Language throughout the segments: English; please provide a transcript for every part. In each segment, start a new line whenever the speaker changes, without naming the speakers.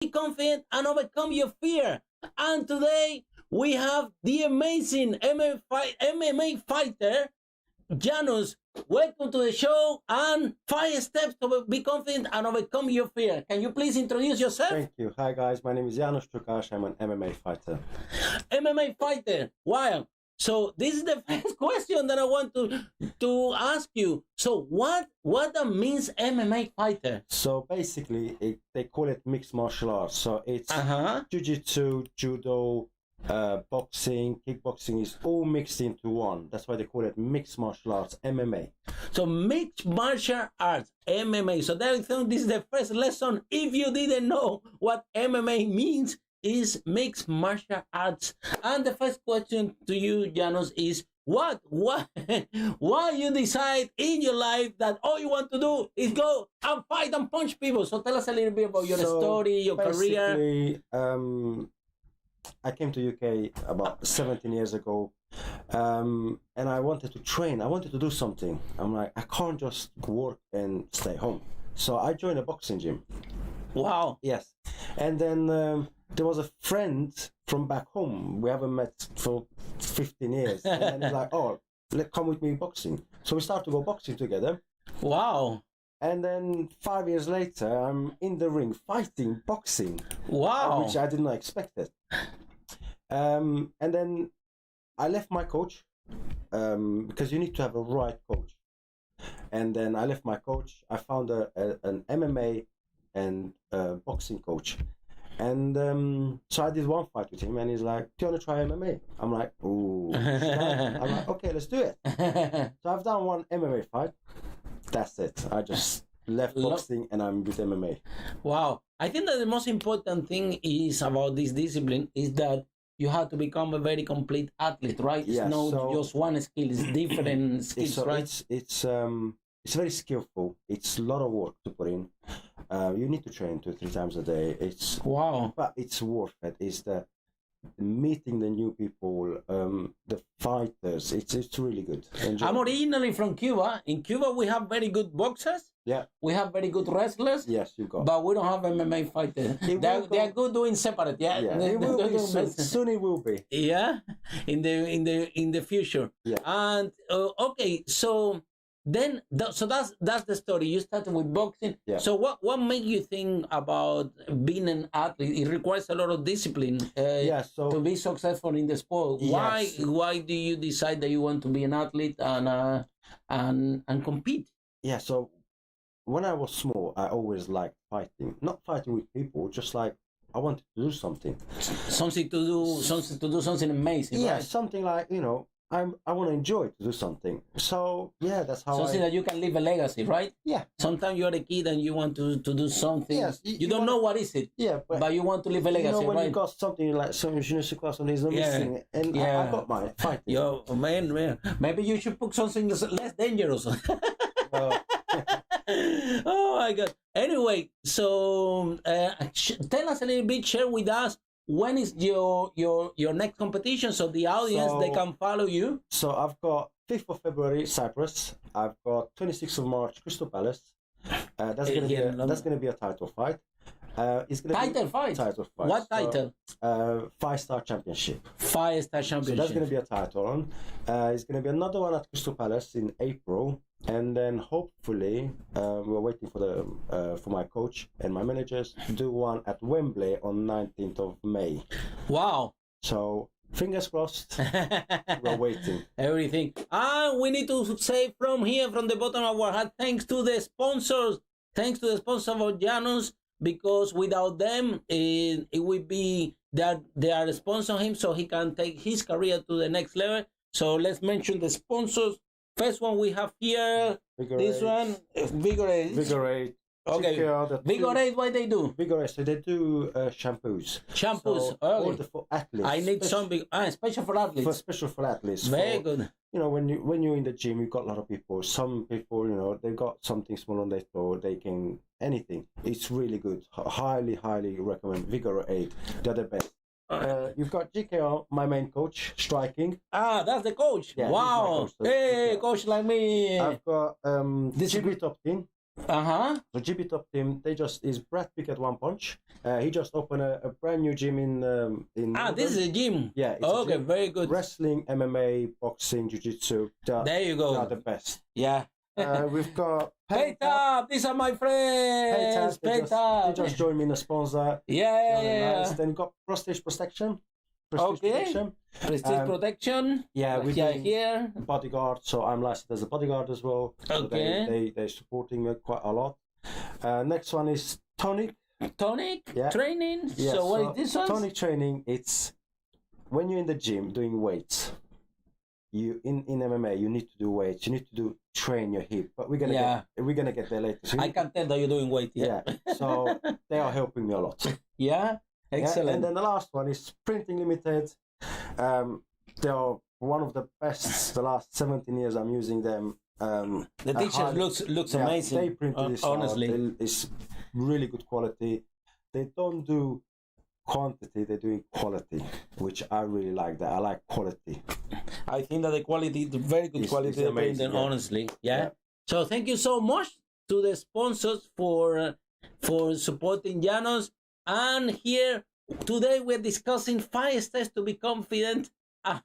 Be confident and overcome your fear. And today we have the amazing MMA fighter, Janos. Welcome to the show and 5 steps to be confident and overcome your fear. Can you please introduce yourself?
Thank you. Hi guys, my name is Janos Csukas. I'm an MMA fighter.
MMA fighter. Wow. So this is the first question that I want to ask you. So what means MMA fighter?
So basically, they call it mixed martial arts. So it's jiu-jitsu, judo, boxing, kickboxing is all mixed into one. That's why they call it mixed martial arts, MMA.
So mixed martial arts, MMA. So I think this is the first lesson. If you didn't know what MMA means, is mixed martial arts. And the first question to you, Janos, is why you decide in your life that all you want to do is go and fight and punch people? So tell us a little bit about your story, your career.
I came to UK about 17 years ago, and I wanted to train. I wanted to do something. I'm like, I can't just work and stay home. So I joined a boxing gym.
Wow.
Yes. And then there was a friend from back home. We haven't met for 15 years. And then he's like, oh, come with me boxing. So we started to go boxing together.
Wow.
And then 5 years later, I'm in the ring fighting boxing.
Wow.
Which I did not expect it. And then I left my coach because you need to have a right coach. And then I left my coach. I found an MMA and boxing coach. And so I did one fight with him, and he's like, do you want to try MMA? I'm like, ooh. I'm like, okay, let's do it. So I've done one MMA fight. That's it. I just left boxing and I'm with MMA.
Wow. I think that the most important thing is about this discipline is that you have to become a very complete athlete, right?
Yeah,
it's not just one skill, it's different skills, right?
It's very skillful. It's a lot of work to put in. You need to train 2-3 times a day. But it's worth it. It's the meeting the new people, the fighters. It's really good.
I'm originally from Cuba. In Cuba, we have very good boxers.
Yeah.
We have very good wrestlers.
Yes, you got.
But we don't have MMA fighters. They are good doing separate. Yeah.
It will be soon. Soon it will be.
Yeah. In the future.
Yeah.
And okay, so. Then, so that's the story. You started with boxing.
Yeah.
So what made you think about being an athlete? It requires a lot of discipline to be successful in the sport.
Yes.
Why do you decide that you want to be an athlete and compete?
Yeah. So when I was small, I always liked fighting. Not fighting with people, just like I wanted to do something.
Something amazing.
Yeah,
right?
something like, I want to enjoy to do something. So yeah, that's how
something that you can leave a legacy, right?
Yeah.
Sometimes you're a kid and you want to do something.
Yes.
You don't know what is it.
Yeah.
But you want to leave a legacy,
when
right?
you got something like some Janos Csukas and he's not missing, and I got my fighting.
Yo, man. Maybe you should put something less dangerous. Oh my God. Anyway, so tell us a little bit. Share with us. When is your next competition, so the audience they can follow you?
So I've got 5th of February Cyprus. I've got 26th of March Crystal Palace. That's gonna be a title fight. It's gonna
title
be
fight.
Title fight.
What title?
5-star championship.
5-star championship.
So that's gonna be a title on. It's gonna be another one at Crystal Palace in April. And then hopefully we're waiting for my coach and my managers to do one at Wembley on 19th of May.
Wow.
So fingers crossed. We're waiting.
Everything. And we need to say from here, from the bottom of our heart, thanks to the sponsors. Thanks to the sponsors of Janos, because without them, it would be that they are sponsoring him so he can take his career to the next level. So let's mention the sponsors. First one we have here, this one, Vigorate.
Vigorate.
Okay, Vigorate, what they do?
Vigorate, so they do shampoos.
Shampoos,
so, for athletes.
I need something, special for athletes.
Special for athletes.
Very good.
When you're in the gym, you've got a lot of people. Some people, they've got something small on their toe, they can, anything. It's really good. Highly, highly recommend Vigorate. They're the best. You've got GKR, my main coach, striking.
Ah, that's the coach. Yeah, wow. Coach, hey, GKR. Coach like me.
I've got GB Top Team. So GB Top Team, they just is Brad Pitt at One Punch. He just opened a brand new gym in
Ah, this is a gym.
Yeah. It's
Okay,
a gym.
very good.
Wrestling, MMA, boxing, jiu-jitsu.
There you go.
They are the best.
Yeah.
We've got
Paytap. These are my friends. Paytap.
They just joined me in a sponsor.
Yeah.
Nice. Then we've got Prestige Protection.
Protection. Prestige Protection.
Yeah, we
here.
Bodyguard, so I'm licensed as a bodyguard as well. So
Okay.
they're supporting me quite a lot. Next one is Tonic.
Tonic training.
Yeah,
so what is this one?
Tonic training, it's when you're in the gym doing weights. You in MMA you need to do weights, you need to train your hip, but we're gonna get there later. So
I can tell that you're doing weight.
Yeah. So they are helping me a lot.
Yeah, excellent.
Yeah? And then the last one is Printing Limited. They are one of the best. The last 17 years I'm using them.
The t-shirt looks amazing.
They printed this
honestly.
It's really good quality. They don't do quantity, they're doing quality, which I really like. That I like quality.
I think that the quality, the very good quality of printing, honestly. Yeah. So thank you so much to the sponsors for supporting Janos. And here today we're discussing 5 steps to be confident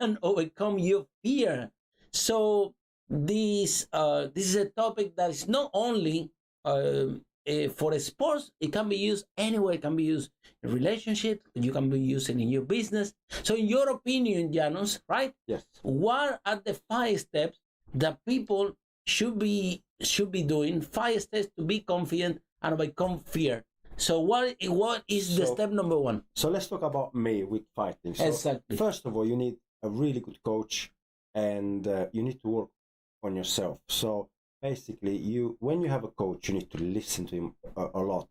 and overcome your fear. So this is a topic that is not only for sports. It can be used anywhere. It can be used in relationships. You can be using in your business. So in your opinion, Janos, right?
Yes.
What are the 5 steps that people should be doing? 5 steps to be confident and overcome fear. So what is the step number 1?
So let's talk about me with fighting. So
exactly.
First of all, you need a really good coach, and you need to work on yourself. So basically, when you have a coach, you need to listen to him a lot.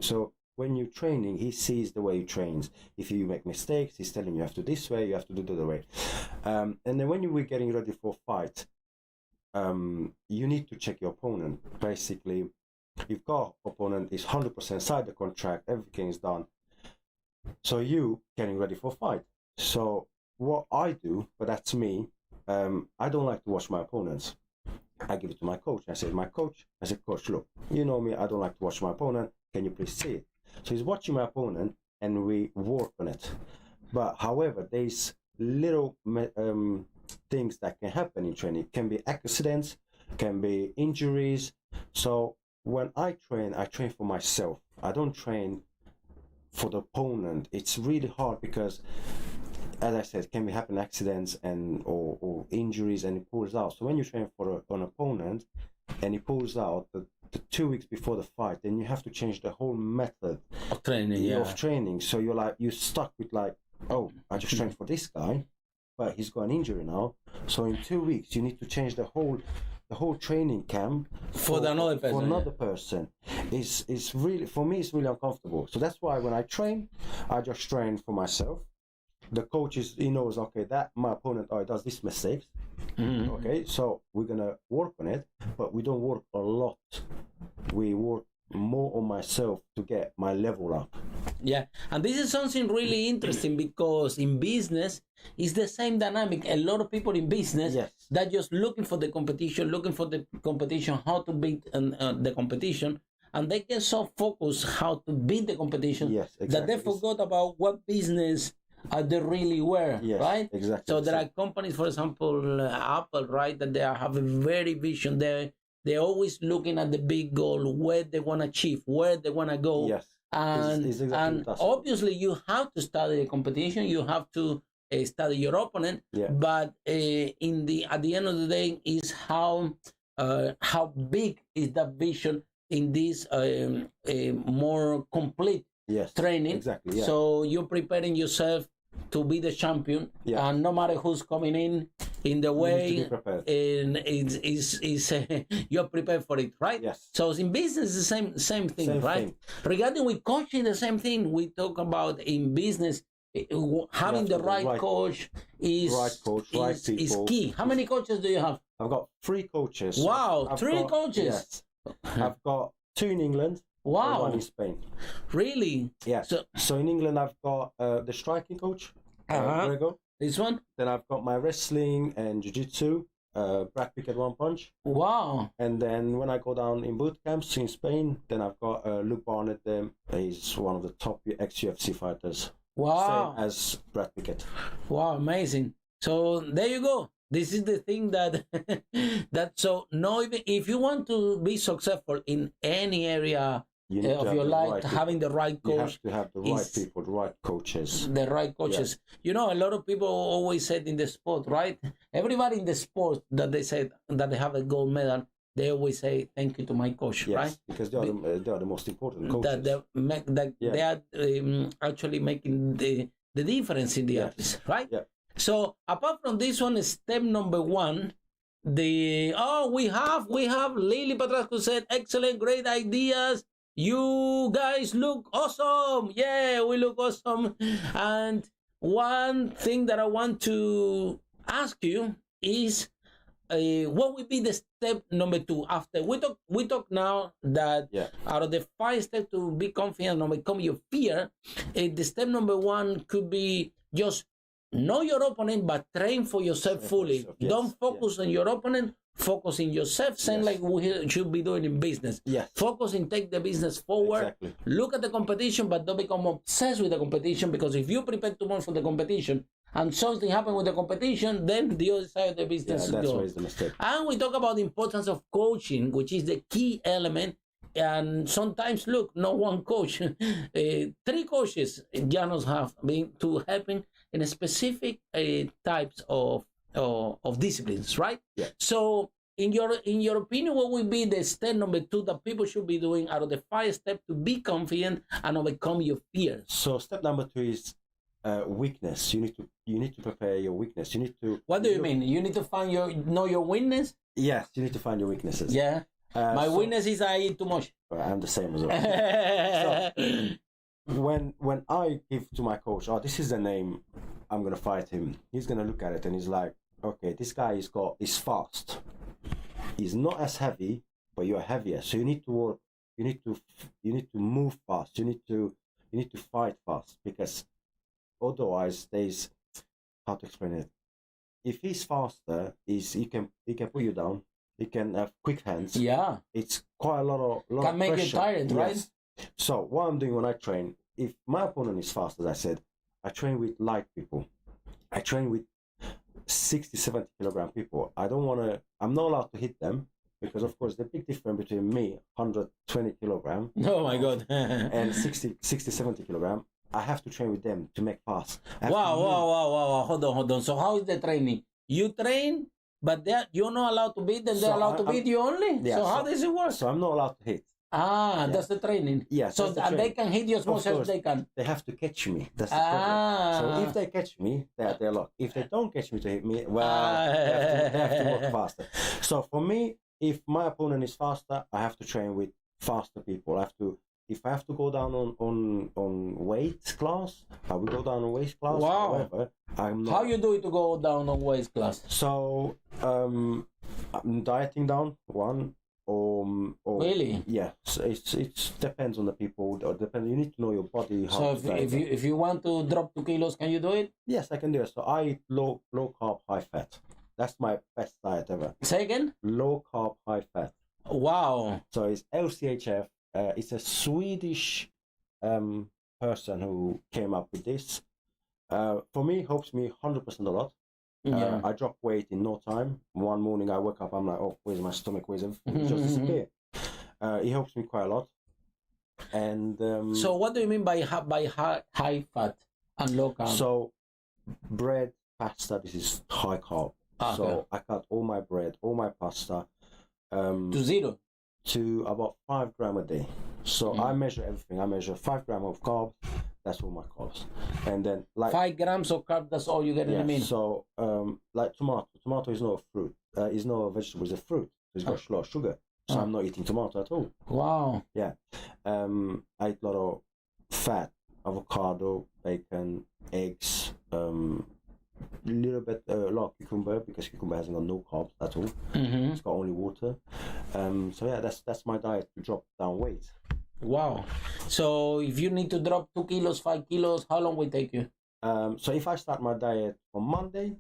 So when you're training, he sees the way you train. If you make mistakes, he's telling you have to do this way, you have to do the other way. And then when you were getting ready for a fight, you need to check your opponent. Basically, you've got opponent is 100% signed the contract, everything is done. So you getting ready for a fight. So what I do, but that's me, I don't like to watch my opponents. I give it to my coach. I said, coach, look, you know me, I don't like to watch my opponent. Can you please see it? So he's watching my opponent and we work on it. But however, there's little things that can happen in training. It can be accidents, can be injuries. So when I train for myself. I don't train for the opponent. It's really hard because, as I said, can be happen accidents and or injuries, and it pulls out. So when you train for an opponent and he pulls out the 2 weeks before the fight, then you have to change the whole method
of training.
So you're stuck with oh, I just trained for this guy, but he's got an injury now. So in 2 weeks you need to change the whole training camp
for another person.
It's really, for me, it's really uncomfortable. So that's why when I train, I just train for myself. The coach he knows, okay, that my opponent does this mistakes. Mm-hmm. Okay, so we're gonna work on it, but we don't work a lot. We work more on myself to get my level up.
Yeah, and this is something really interesting because in business it's the same dynamic. A lot of people in business that just looking for the competition, how to beat the competition, and they get so focused how to beat the competition that they forgot about what business they really were, right?
Exactly.
So there are companies, for example, Apple, right, that they have a very vision there. They're always looking at the big goal, where they want to achieve, where they want to go.
Yes.
And obviously you have to study the competition, you have to study your opponent, but at the end of the day is how big is that vision in this more complete training.
Exactly. Yeah.
So you're preparing yourself to be the champion, and no matter who's coming in the way, and you're prepared for it, right?
Yes.
So in business, the same thing, right? Regarding with coaching, the same thing. We talk about in business, having the right coach is key. How many coaches do you have?
I've got 3 coaches.
Wow, 3 coaches.
Yes. I've got 2 in England.
Wow.
And 1 in Spain.
Really?
Yeah. So in England, I've got the striking coach, Gregor.
This one?
Then I've got my wrestling and jiu-jitsu, Brad Pitt One Punch.
Wow.
And then when I go down in boot camps in Spain, then I've got Luke Barnett there. He's one of the top ex-UFC fighters.
Wow.
Same as Brad Pickett.
Wow, amazing. So there you go. This is the thing that even if you want to be successful in any area of your life, having the right coach,
you have to have the right people, the right coaches.
The right coaches. Yeah. You know, a lot of people always said in the sport, right? Everybody in the sport that they said that they have a gold medal, they always say thank you to my coach,
yes,
right?
Because they are the most important coaches.
They are actually making the difference in the athletes, right?
Yeah.
So apart from this one, step number one, we have Lily Patrasco said, excellent, great ideas. You guys look awesome. Yeah, we look awesome. And one thing that I want to ask you is, what would be the step number two after we talk now that out of the 5 steps to be confident and overcome your fear, the step number one could be just know your opponent, but train for yourself fully. Yes. Don't focus on your opponent. Focus in yourself, same like we should be doing in business.
Yes.
Focus and take the business forward.
Exactly.
Look at the competition, but don't become obsessed with the competition, because if you prepare too much for the competition and something happens with the competition, then the other side of the business
that's
goes.
the mistake.
And we talk about the importance of coaching, which is the key element. And sometimes, look, not one coach, 3 coaches Janos have been to helping in a specific types of disciplines, right?
Yeah.
So, in your opinion, what would be the step number 2 that people should be doing out of the 5 steps to be confident and overcome your fears?
So, step number 2 is weakness. You need to prepare your weakness. You need to.
What do you mean? You need to know your weakness?
Yes, you need to find your weaknesses.
Yeah. My weakness is I eat too much.
I'm the same as well. So, when I give to my coach, this is the name, I'm gonna fight him. He's gonna look at it and he's like, okay, this guy is fast. He's not as heavy, but you're heavier. So you need to work. You need to move fast. You need to fight fast, because otherwise there's, how to explain it. If he's faster, he can put you down. He can have quick hands.
Yeah.
It's quite a lot
can
of
make
pressure.
you tired, right?
Yes. So what I'm doing when I train, if my opponent is fast, as I said, I train with light people. I train with 60, 70 kilogram people. I'm not allowed to hit them, because of course the big difference between me, 120 kilogram.
Oh my God.
And 60, 70 kilogram. I have to train with them to make fast.
Wow. Hold on. So how is the training? You train, but you're not allowed to beat them. They're allowed to beat you only? Yeah, so how does it work?
So I'm not allowed to hit.
That's the training.
Yeah.
So they can hit you as much as they can.
They have to catch me. That's the problem. So if they catch me, they're locked. If they don't catch me to hit me, well, they have to work faster. So for me, if my opponent is faster, I have to train with faster people. If I have to go down on weight class, I will go down on weight class.
Wow.
However, I'm not.
How you do it to go down on weight class?
So I'm dieting down one.
Really?
Yeah. So it depends on the people. Or depends. You need to know your body.
So if you want to drop 2 kilos, can you do it?
Yes, I can do it. So I eat low carb, high fat. That's my best diet ever.
Say again?
Low carb, high fat.
Wow.
So it's LCHF. It's a Swedish person who came up with this. For me, helps me 100% a lot.
Yeah.
I drop weight in no time. One morning I wake up, I'm like, oh, where's my stomach? Where's everything? It just disappear. It helps me quite a lot. And
so what do you mean by high fat and low carb?
So bread, pasta, this is high carb.
Okay.
So I cut all my bread, all my pasta
to 0.
To about 5 grams a day. So I measure everything. I measure 5 grams of carbs. That's all my carbs. And then
5 grams of carb. That's all you get in a meal.
So like tomato. Tomato is not a fruit. It's not a vegetable. It's a fruit. It's got a lot of sugar. So I'm not eating tomato at all.
Wow.
Yeah. I eat a lot of fat, avocado, bacon, eggs. Little bit a lot of cucumber, because cucumber hasn't got no carbs at all. It's got only water. So yeah, that's my diet to drop down weight.
Wow. So if you need to drop 2 kilos, 5 kilos, how long will it take you?
So if I start my diet on Monday,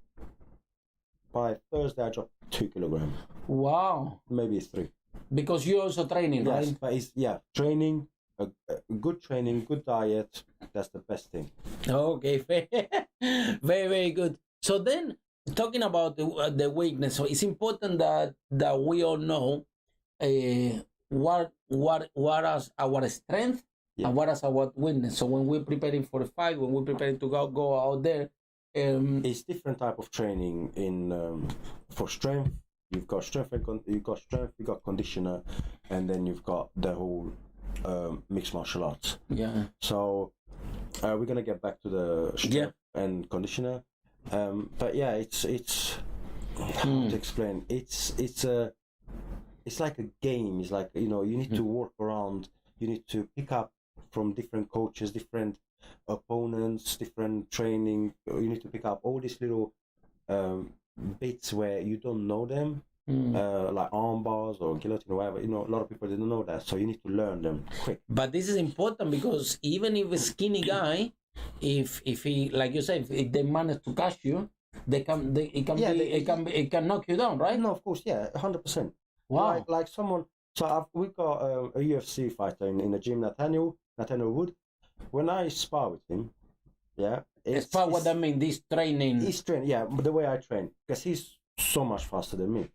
by Thursday I dropped 2 kilograms.
Wow.
Maybe 3.
Because you're also training,
Yes,
right?
but it's training, a good training, good diet. That's the best thing.
Okay, very, very good. So then, talking about the weakness, so it's important that we all know what is our strength and what is our weakness. So when we're preparing for a fight, when we're preparing to go out there,
it's different type of training in for strength. You've got strength, you've got conditioner, and then you've got the whole mixed martial arts.
Yeah.
So we're gonna get back to the strength and conditioner, but yeah, it's how to explain. It's like a game. It's like, you need to work around. You need to pick up from different coaches, different opponents, different training. You need to pick up all these little bits where you don't know them, like arm bars or guillotine or whatever. A lot of people didn't know that, so you need to learn them quick.
But this is important because even if a skinny guy, if he, like you said, if they manage to catch you, it can knock you down, right?
No, of course, 100%.
Wow.
Like someone. So we got a UFC fighter in the gym, Nathaniel Wood. When I spar with him,
what I mean, this training.
He's trained, the way I train, because he's so much faster than me.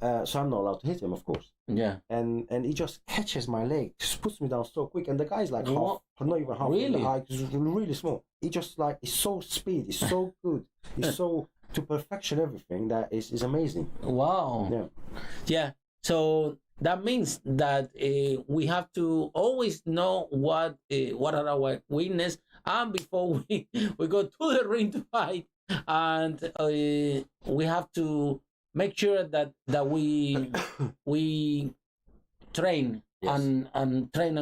So I'm not allowed to hit him, of course.
Yeah.
And he just catches my leg, just puts me down so quick, and the guy's like not even half.
Really?
He's really small. He just he's so speed, he's so good, he's so to perfection everything that is amazing.
Wow. Yeah. So that means that we have to always know what are our weaknesses, and before we go to the ring to fight, and we have to make sure that we train and train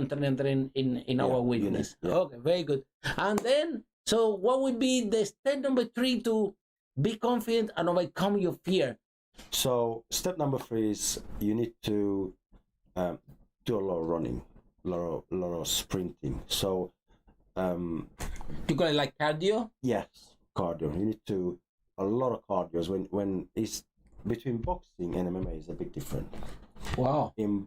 in our weakness. Okay, very good. And then, so what would be the step number 3 to be confident and overcome your fear?
So step number 3 is you need to do a lot of running, a lot of sprinting. So
you call it like cardio?
Yes, cardio. You need to a lot of cardio. When it's between boxing and MMA is a big difference.
Wow.
In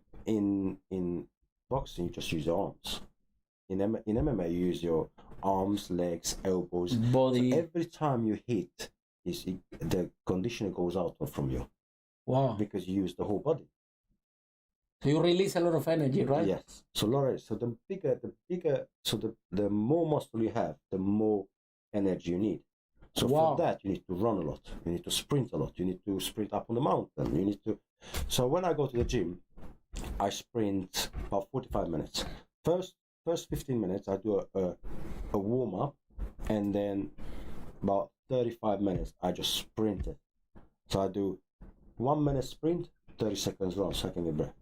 boxing you just use your arms. In MMA you use your arms, legs, elbows,
body.
So every time you hit, the conditioner goes out from you.
Wow.
Because you use the whole body.
So you release a lot of energy, right?
Yes. So the bigger, so the more muscle you have, the more energy you need. So for that, you need to run a lot. You need to sprint a lot. You need to sprint up on the mountain. You need to. So when I go to the gym, I sprint about 45 minutes. First 15 minutes, I do a warm up, and then about 35 minutes, I just sprint it. So I do 1 minute sprint, 30 seconds run, so I can get breath.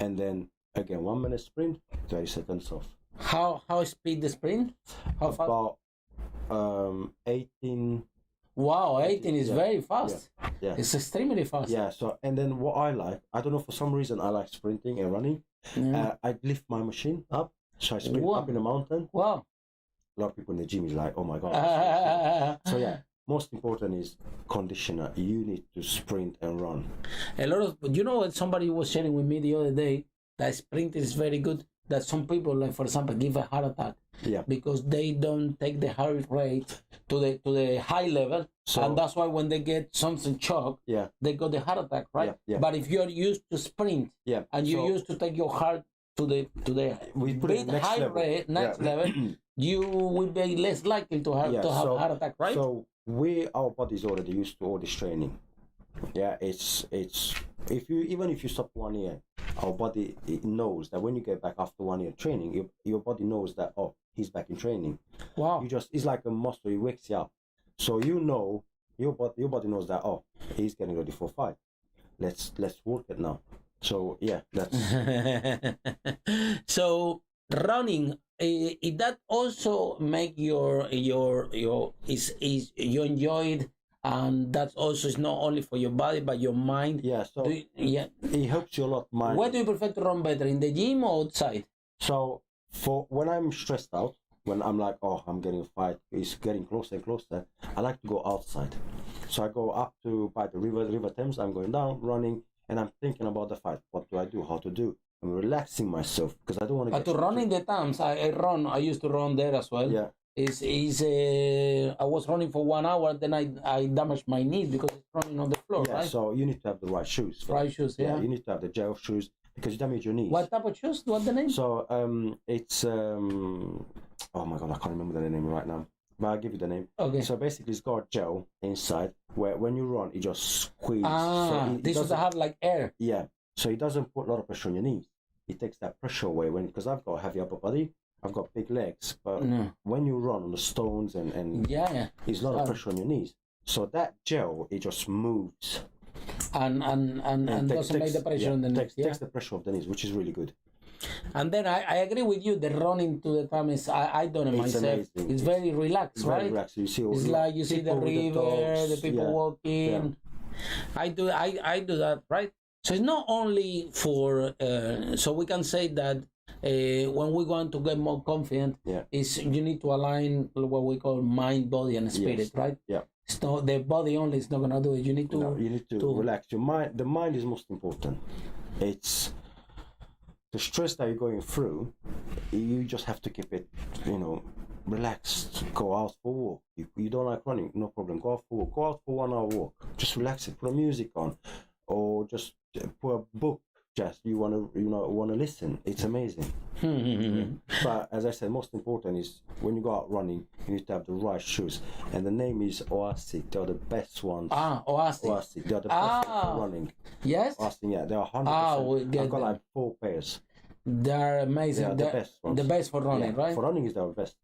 And then again, 1 minute sprint, 30 seconds off.
How speed the sprint? How fast?
About 18.
Wow, 18 is very fast.
Yeah.
It's extremely fast.
Yeah, so, and then what I don't know, for some reason I like sprinting and running. I lift my machine up, so I sprint up in the mountain.
Wow.
A lot of people in the gym is like, oh my God. So yeah, most important is conditioner. You need to sprint and run.
A lot of, somebody was sharing with me the other day that sprint is very good. That some people, like for example, give a heart attack because they don't take the heart rate to the high level, and that's why when they get something shock, they got the heart attack, right? But if you're used to sprint and you used to take your heart to the big high rate next level, you will be less likely to have heart attack, right?
So our body's already used to all this training. Yeah, it's if you stop 1 year, our body, it knows that when you get back after 1 year training, your body knows that, oh, he's back in training.
Wow.
It's like a muscle, it wakes you up. So your body knows that, oh, he's getting ready for a fight. Let's work it now. So yeah, that's
so running. That also make your is you enjoy it, and that also is not only for your body but your mind.
Yeah. So it helps you a lot.
Where do you prefer to run better, in the gym or outside?
So for when I'm stressed out, when I'm like, oh, I'm getting a fight, it's getting closer and closer, I like to go outside. So I go up to by the River Thames. I'm going down, running, and I'm thinking about the fight. What do I do? How to do? I'm relaxing myself because I don't want to get.
But to run in the Thames, I run. I used to run there as well.
Yeah.
I was running for 1 hour, then I damaged my knee because it's running on the floor,
Yeah.
right?
So you need to have the right shoes.
Right shoes, yeah.
You need to have the gel shoes because you damage your knees.
What type of shoes? What's the name?
So it's oh my god, I can't remember the name right now. But I'll give you the name.
Okay.
So basically, it's got gel inside where when you run, it just squeezes.
This doesn't have like air.
Yeah. So it doesn't put a lot of pressure on your knees. It takes that pressure away because I've got a heavy upper body. I've got big legs, but when you run on the stones and it's a lot of pressure on your knees. So that gel, it just moves
and doesn't make the pressure on the knees.
Takes the pressure off the knees, which is really good.
And then I agree with you. The running to the Thames, I done it myself.
Amazing.
It's very relaxed, right?
Very relaxed. You see,
it's like you see the river, the people walking. I do that, right? So it's not only for. So we can say that. When we want to get more confident, is you need to align what we call mind, body, and spirit, right?
Yeah.
It's not the body only is not gonna do it. You need to
relax your mind. The mind is most important. It's the stress that you're going through. You just have to keep it, relaxed. Go out for a walk. You don't like running, no problem. Go out for a walk. Go out for 1 hour walk. Just relax it. Put a music on, or just put a book. Just you want to listen. It's amazing. But as I said, most important is when you go out running, you need to have the right shoes. And the name is Oasis. They're the best ones.
Oasis.
They're the best ones for running.
Yes.
Oasis, yeah, they're 100%. I've got like 4 pairs.
They're amazing.
They're the best ones.
The best for running, right?
For running is the best.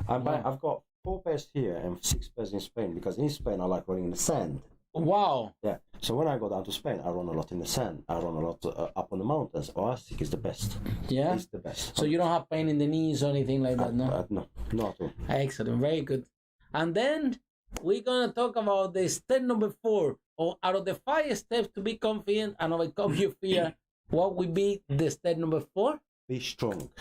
I've got 4 pairs here and 6 pairs in Spain because in Spain I like running in the sand.
Wow.
Yeah. So when I go down to Spain, I run a lot in the sand. I run a lot up on the mountains. Oasis is the best.
Yeah.
It's the best.
So you don't have pain in the knees or anything like that, no?
No, not at all.
Excellent. Very good. And then we're going to talk about the step number 4. Or out of the 5 steps to be confident and overcome your fear, what would be the step number 4?
Be strong.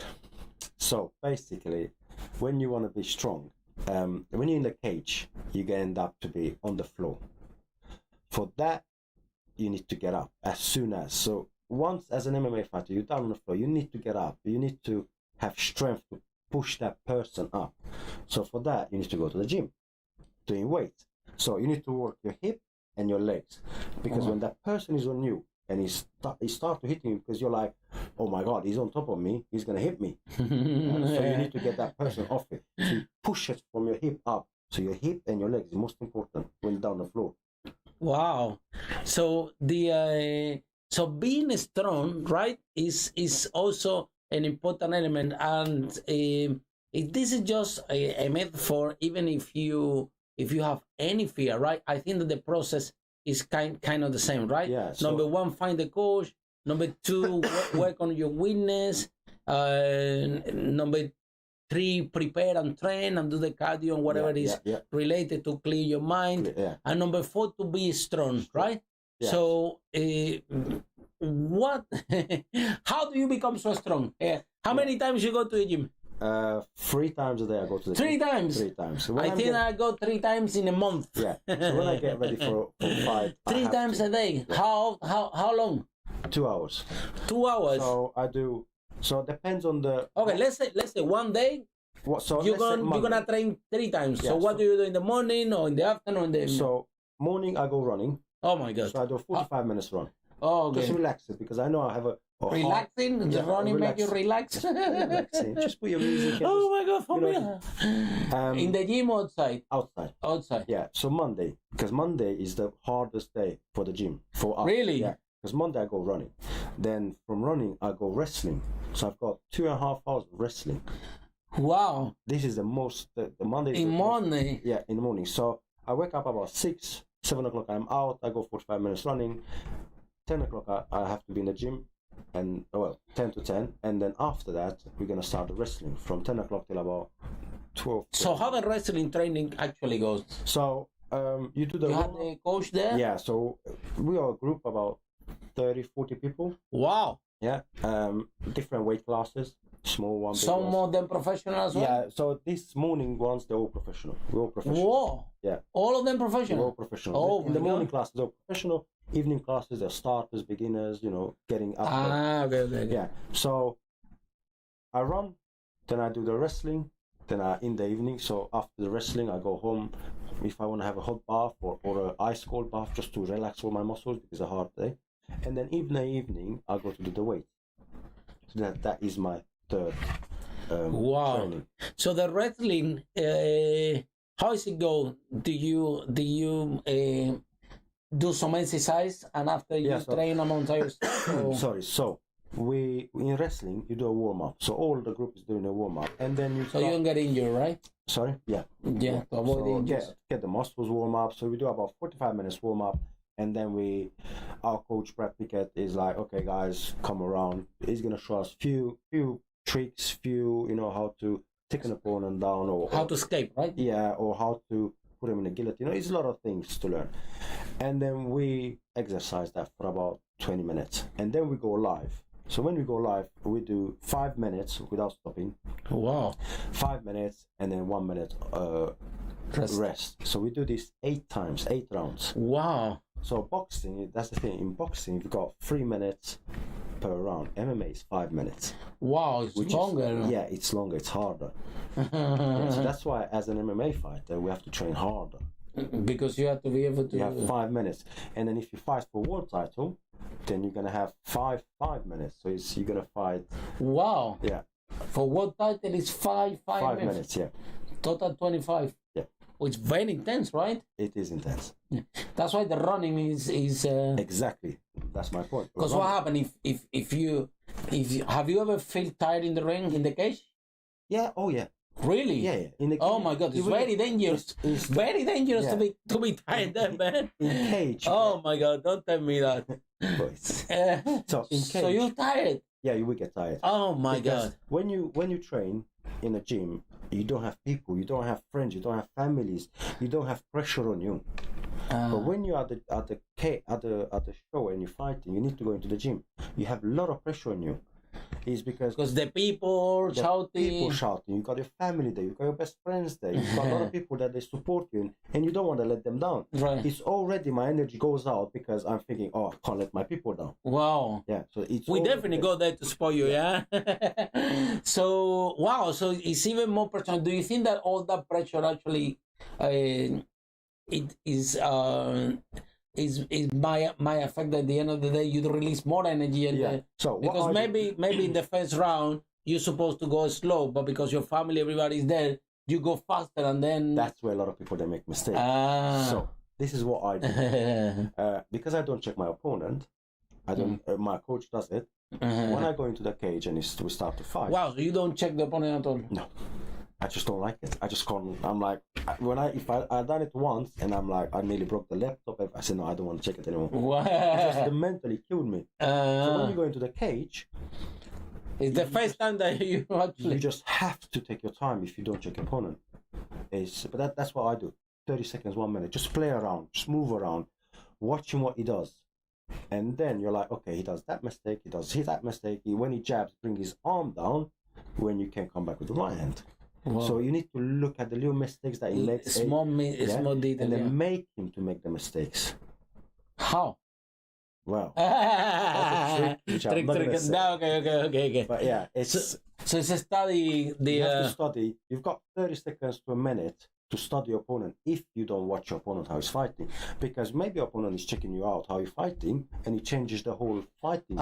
So basically, when you want to be strong, when you're in the cage, you end up to be on the floor. For that, you need to get up as soon as. So once as an MMA fighter, you're down on the floor, you need to get up. You need to have strength to push that person up. So for that, you need to go to the gym, doing weights. So you need to work your hip and your legs. Because when that person is on you and he starts to hit you because you're like, oh my God, he's on top of me, he's going to hit me. So you need to get that person off it. So you push it from your hip up. So your hip and your legs is most important when down the floor. Wow.
So so being strong, right, is also an important element, and this is just a metaphor. Even if you have any fear, right? I think that the process is kind of the same, right?
Yeah. So,
number 1, find the coach. Number 2, work on your weakness. Number 3, prepare and train and do the cardio and whatever is related to clear your mind. And number 4, to be strong, right? Yeah. So, how do you become so strong? How many times you go to the gym?
3 times a day I go to the
gym. 3 times?
3 times. So
I think I go 3 times in a month.
Yeah. So when I get ready for fight,
3 times a day. Yeah. How long?
2 hours.
2 hours.
So I do. So it depends on the.
Okay, let's say one day.
So
you're gonna train 3 times. Yeah, so what do you do in the morning or in the afternoon?
So morning I go running.
Oh my God.
So I do a 45 minutes run.
Oh, okay.
Just relax it because I know I have a.
Relaxing? The running make you relax?
Relaxing. Just put your music in.
Oh my God, for me. In the gym or outside?
Outside.
Outside.
Yeah. So Monday, because Monday is the hardest day for the gym. For us.
Really?
Yeah. Because Monday I go running. Then from running I go wrestling. So I've got 2.5 hours of wrestling.
Wow.
This is the most, the Monday.
In the morning?
Yeah, in the morning. So I wake up about 6, 7 o'clock I'm out. I go 45 minutes running. 10 o'clock I have to be in the gym. And 10 to 10, and then after that we're gonna start the wrestling from 10 o'clock till about 12.
So how the wrestling training actually goes?
So you do the.
You have the coach there?
Yeah. So we are a group about 30-40 people.
Wow.
Yeah. Different weight classes. small one, big
Some
ones.
more than professional as well?
Yeah, so this morning ones, they're all professional. We're all professional.
Whoa.
Yeah.
All of them
We're
professional?
all professional.
Oh,
In the
my
morning
God.
classes, they're professional. Evening classes, they're starters, beginners, getting up.
Okay.
Yeah. So I run, then I do the wrestling, then in the evening. So after the wrestling, I go home. If I want to have a hot bath or an ice cold bath just to relax all my muscles because it's a hard day. And then evening, I go to do the weight. So that is my third
Wow.
training.
So the wrestling, how is it go? Do you do some exercise and after you train among yourself?
Sorry, so we in wrestling you do a warm up. So all the group is doing a warm up, and then you.
So you don't get injured, right?
Sorry, yeah.
Yeah, to avoid injuries.
Get the muscles warm up. So we do about 45 minutes warm up, and then our coach Brad Pickett is like, okay guys, come around. He's gonna show us few tricks, how to take an opponent down or
how to escape, right?
Yeah, or how to put him in a guillotine. It's a lot of things to learn. And then we exercise that for about 20 minutes. And then we go live. So when we go live, we do 5 minutes without stopping.
Wow.
5 minutes and then 1 minute rest. So we do this 8 times, 8 rounds.
Wow.
So boxing, that's the thing. In boxing, you've got 3 minutes per round. MMA is 5 minutes.
Wow, it's longer.
It's longer. It's harder. So that's why, as an MMA fighter, we have to train harder.
Because you have to be able to.
You have 5 minutes, and then if you fight for world title, then you're gonna have five minutes. So you're gonna fight.
Wow.
Yeah.
For world title, it's five
minutes. Yeah.
Total 25.
Yeah.
It's very intense, right?
It is intense.
Yeah. That's why the running is.
Exactly. That's my point.
Because what happens if you have you ever felt tired in the ring in the cage?
Yeah. Oh yeah.
Really?
Yeah.
Oh my God! It's very dangerous. It's very dangerous to be tired there, man.
In cage.
Oh my God! Don't tell me that.
So in cage.
So you're tired.
Yeah, you will get tired.
Oh my God!
When you train in a gym, you don't have people, you don't have friends, you don't have families, you don't have pressure on you. But when you're at the show and you're fighting, you need to go into the gym. You have a lot of pressure on you. It's because
the people shouting.
You got your family there, you got your best friends there, you've got a lot of people that they support you, and you don't want to let them down.
Right.
It's already my energy goes out because I'm thinking, I can't let my people down.
Wow.
Yeah. So
we definitely go there to support you, yeah. So wow. So it's even more personal. Do you think that all that pressure actually, it is my effect at the end of the day? You release more energy and
so
because maybe in the first round you're supposed to go slow, but because your family, everybody's there, you go faster, and then
that's where a lot of people they make mistakes. So this is what I do. Because I don't check my opponent, I don't. My coach does it. When I go into the cage and we start to fight.
Wow, so you don't check the opponent at all?
No. I just don't like it. I just can't. I'm like, if I done it once and I'm like, I nearly broke the laptop. I said, no, I don't want to check it anymore.
Wow.
It just mentally killed me. So when you go into the cage,
it's the first time that you actually.
You just have to take your time if you don't check your opponent. But that's what I do. 30 seconds, 1 minute. Just play around, just move around, watching what he does. And then you're like, okay, he does that mistake, he does that mistake. When he jabs, bring his arm down when you can come back with the right hand. Wow. So you need to look at the little mistakes that he makes.
Small detail,
and then make him to make the mistakes.
How?
Well, that's a trick, which I'm not gonna say.
No, okay.
But yeah, it's
so it's a study.
You have to study. You've got 30 seconds to a minute to study your opponent if you don't watch your opponent how he's fighting, because maybe your opponent is checking you out how you're fighting and he changes the whole fighting.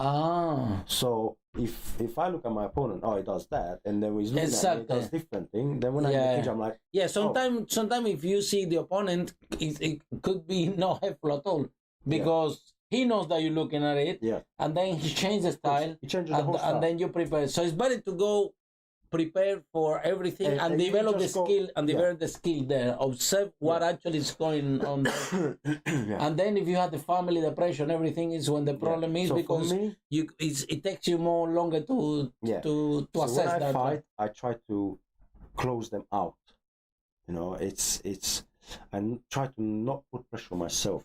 So if I look at my opponent, he does that, and then he's looking at me, he does different thing, then when I get I'm like,
sometimes if you see the opponent, it could be not helpful at all, because he knows that you're looking at it, and then he changes the style,
he changes the whole style.
And then you prepare. So it's better to go prepare for everything and develop the skill develop the skill there. Observe what actually is going on there. And then if you have the family, the pressure and everything is when the problem is, so because it takes you more longer to assess
when I
that.
Fight, I try to close them out. It's and try to not put pressure on myself,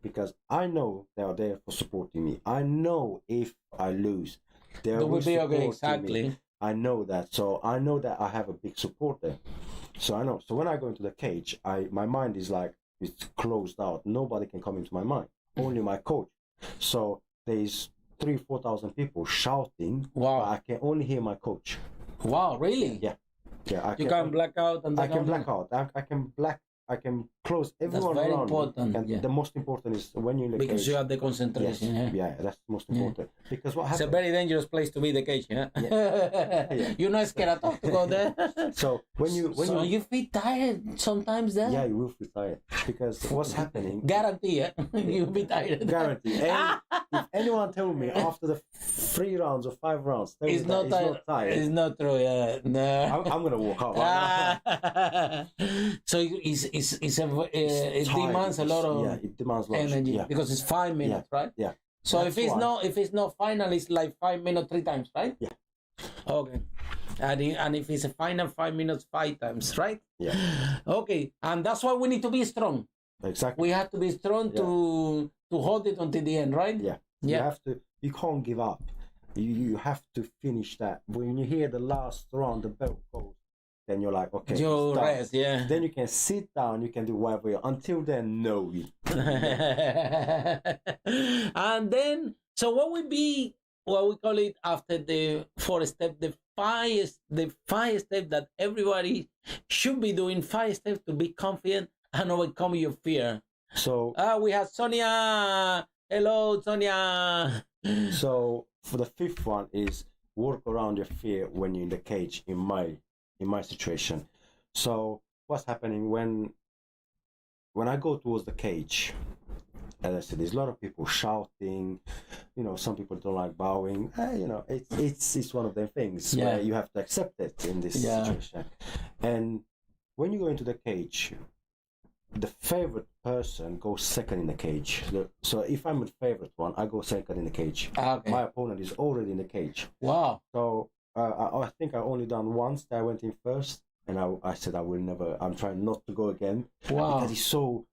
because I know they are there for supporting me. I know if I lose, they will be okay.
Exactly.
Me. I know that. So I know that I have a big support there. So I know. So when I go into the cage, my mind is like, it's closed out. Nobody can come into my mind. Only my coach. So there's 3,000-4,000 people shouting.
Wow.
But I can only hear my coach.
Wow, really?
Yeah. Yeah.
You can black out and
I can black out. I can close everyone
That's very
around
important.
me. And the most important is when you're in the
because
cage.
you have the concentration.
Yes. Yeah, that's the most important. Because what happens?
It's a very dangerous place to be, the cage. Yeah?
Yeah.
You're not scared at all to go there.
So when
you feel tired sometimes there.
Yeah, you will feel tired because what's happening?
Guarantee, you'll be tired.
Guarantee. And if anyone told me after the 3 rounds or 5 rounds,
it's not tired. It's not true. Yeah, no.
I'm gonna walk out.
So it demands a lot of
it demands a lot
energy because it's 5 minutes, right?
Yeah.
So if it's not final, it's like 5 minutes 3 times, right?
Yeah.
Okay. And if it's a final 5 minutes 5 times, right?
Yeah.
Okay. And that's why we need to be strong.
Exactly.
We have to be strong to hold it until the end, right?
Yeah. You have to. You can't give up. You have to finish that. When you hear the last round, the bell goes, then you're like, okay,
you rest, yeah.
Then you can sit down, you can do whatever. Until then, no.
And then, so what would be what we call it after the 4 step, the five step that everybody should be doing, 5 steps to be confident and overcome your fear.
So
we have Sonia. Hello, Sonia.
So for the 5th one is work around your fear when you're in the cage. In my situation, so what's happening when I go towards the cage? As I said, there's a lot of people shouting. Some people don't like bowing. It's one of them things where you have to accept it in this situation. And when you go into the cage, the favorite person goes second in the cage. So if I'm the favorite one, I go second in the cage.
Okay.
My opponent is already in the cage.
Wow.
So I think I only done once that I went in first, and I said I will never. I'm trying not to go again.
Wow.
Because it's so,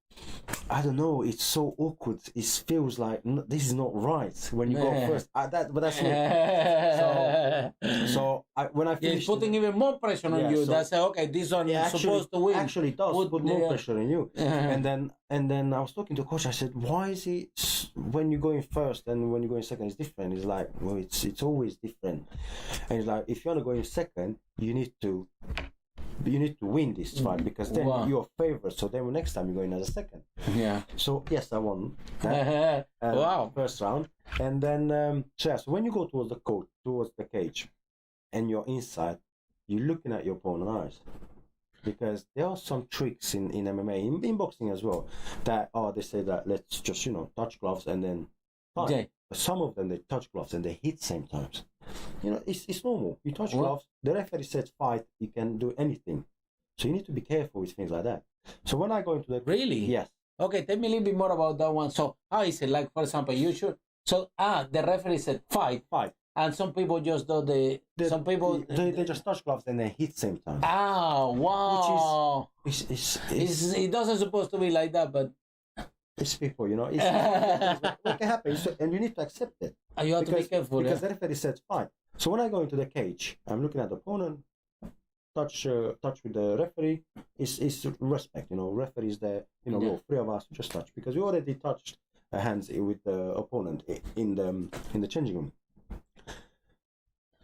I don't know. It's so awkward. It feels like this is not right when you go first. But that's not. So when I finished,
it's putting even more pressure on you. That's okay. This one is supposed to win.
Actually, does put more pressure on you. And then I was talking to coach. I said, why is it when you go in first and when you go in second, it's different? He's like, well, it's always different. And he's like, if you want to go in second, you need to win this fight because then you're favored. So then next time you go in as a second.
Yeah.
So yes, I won that, first round. And then so when you go towards the cage, and you're inside, you're looking at your opponent's eyes. Because there are some tricks in MMA, in boxing as well, that they say that let's just touch gloves and then fight.
Yeah.
But some of them they touch gloves and they hit same times. It's normal. You touch gloves, the referee says fight, you can do anything. So you need to be careful with things like that. So when I go into the
really,
yes.
Okay, tell me a little bit more about that one. So how is it? Like for example, you should. So the referee said fight. And some people just do some people
they just touch gloves and they hit same time.
Wow!
Which is
it doesn't supposed to be like that, but
it's people, what can happen, and you need to accept it.
You have to be careful
because the referee says fight. So when I go into the cage, I'm looking at the opponent. Touch with the referee is respect. Referee is there. Well, 3 of us just touch because we already touched hands with the opponent in the changing room.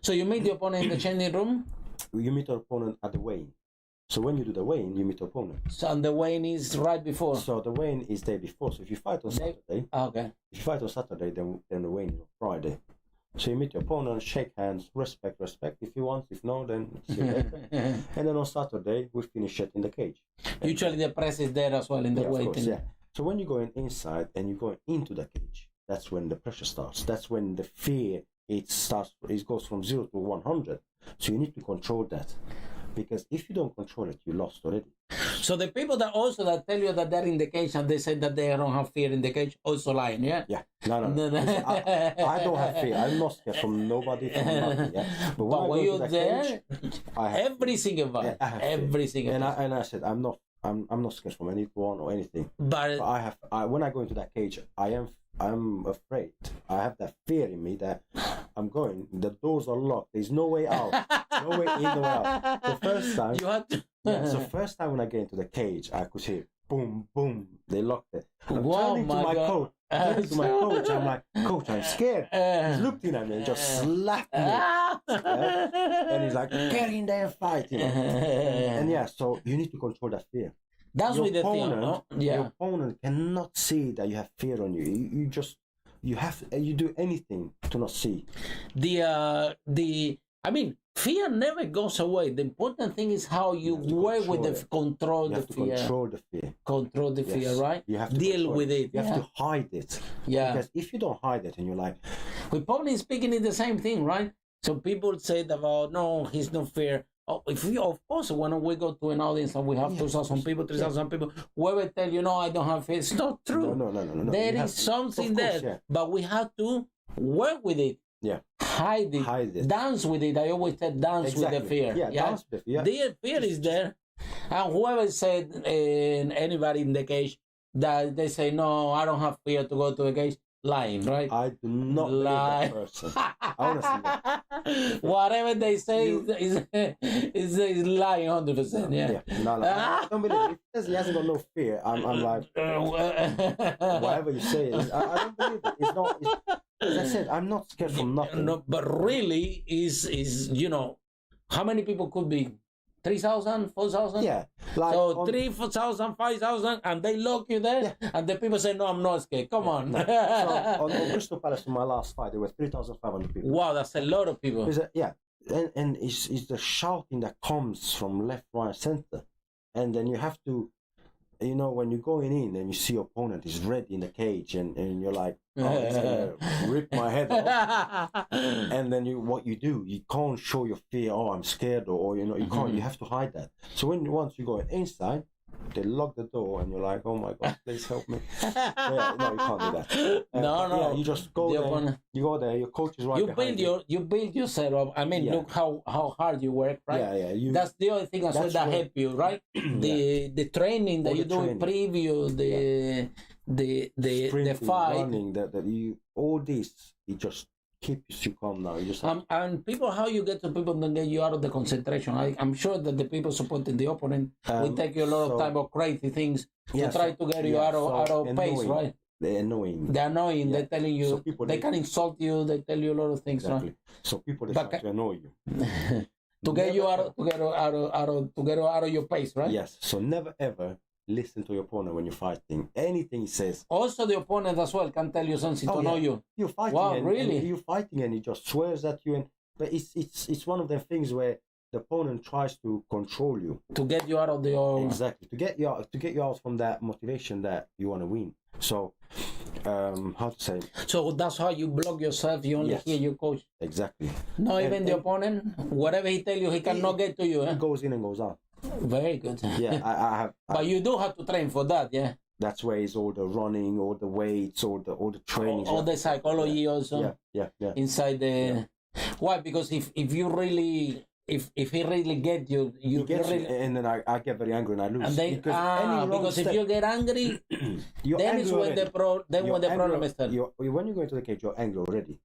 So you meet the opponent in the changing room?
You meet the opponent at the weigh-in. So when you do the weigh-in, you meet the opponent.
So and the weigh-in is right before?
So the weigh-in is day before. So if you fight on Saturday,
if
you fight on Saturday, then the weigh-in is on Friday. So you meet your opponent, shake hands, respect if you want. If no, then see you later. And then on Saturday, we finish it in the cage.
Usually the press is there as well in the weigh-in.
Yeah. So when you go inside and you go into the cage, that's when the pressure starts. That's when the fear it goes from 0 to 100. So you need to control that, because if you don't control it, you lost already.
So the people that tell you that they're in the cage and they say that they don't have fear in the cage, also lying, yeah?
Yeah. No. Listen, I don't have fear. I'm not scared from nobody, from nothing. Yeah?
But when you're there, every single fight, every single
fight. And I said, I'm not scared from anyone or anything. But when I go into that cage, I'm afraid. I have that fear in me that I'm going. The doors are locked. There's no way out. No way in, no way out. The first time,
You had to.
so first time when I get into the cage, I could hear boom, boom. They locked it. I'm
Wow,
turning to
my
my
God.
coach. Turning to my coach. I'm like, Coach, I'm scared. He's looking at me and just slapped me. And he's like, get in there and fight. You know? And yeah, so you need to control that fear.
That's
Your
with the thing,
opponent,
no?
Your
Yeah.
opponent cannot see that you have fear on you. You do anything to not see.
I mean, fear never goes away. The important thing is how you
have to
work with the control
control
the
You have to
fear.
control the fear.
Control the fear,
Yes.
right?
You have to
Deal
control
with it.
You have to hide it.
Yeah.
Because if you don't hide it and you're like,
We probably speaking in the same thing, right? So people said about, no, he's not fair. Oh, if we, of course, when we go to an audience and we have 2,000 people, 3,000 people, whoever tell you, no, I don't have fear, it's not true.
no.
There
You have
is
to.
something
Of course,
there,
yeah.
but we have to work with it.
Yeah.
Hide it.
Hide it.
Dance with it. I always said dance
Exactly.
with the fear.
Yeah, dance with it. Yeah.
The fear is there. And whoever said, anybody in the cage, that they say, no, I don't have fear to go to a cage, lying, right?
I do not believe
Lie.
that person. Honestly.
Whatever they say is lying 100%. Yeah.
No, I don't believe it. If he says he hasn't got no fear, I'm like, whatever you say, I don't believe it. It's not. As I said, I'm not scared from nothing.
No, but really, is how many people could be? 3,000, 4,000?
Yeah. Like
So 3,000, 5,000, and they lock you there, and the people say, no, I'm not scared. Come on.
So on Crystal Palace, in my last fight, there were 3,500 people.
Wow, that's a lot of people.
And it's the shouting that comes from left, right, center. And then you have to, when you're going in and you see your opponent is ready in the cage and you're like, oh, he's gonna rip my head off. And then what you do, you can't show your fear, oh, I'm scared, or you can't, you have to hide that. So once you go inside, they lock the door and you're like, oh my God, please help me. No, you can't do that.
No.
Yeah, you just go there. You go there. Your coach is right behind
You build your setup. I mean, look how hard you work, right?
Yeah.
That's the other thing as well that help you, right? The training that
All
you
the
do in preview, the
sprinting,
fight,
running, all this, it just keeps you calm now. You just
and people, how you get to people to get you out of the concentration. I'm sure that the people supporting the opponent will take you a lot of time of crazy things to try to get you out of pace, right?
They're annoying.
They're annoying. They're telling you.
So
they can insult you. They tell you a lot of things, right?
So people they try to annoy you
to get you out of your pace, right?
Yes. So never ever listen to your opponent when you're fighting. Anything he says.
Also, the opponent as well can tell you something to annoy you.
You're fighting.
Wow, really?
You're fighting and he just swears at you. But it's one of the things where the opponent tries to control you
to get you out of the
exactly to get you out from that motivation that you want to win. So how to say?
So that's how you block yourself. You only hear your coach.
Exactly.
No, even the opponent, whatever he tell you, he cannot get to you.
He goes in and goes out.
Very good.
Yeah, I have.
But you do have to train for that, yeah.
That's where it's all the running, all the weights, all the training,
all the psychology also.
Yeah.
Inside the why? Because if you really if he really get you, you
get
really...
and then I get very angry and I lose.
And then, because if you get angry, then is when the problem starts.
When you go into the cage, you're angry already.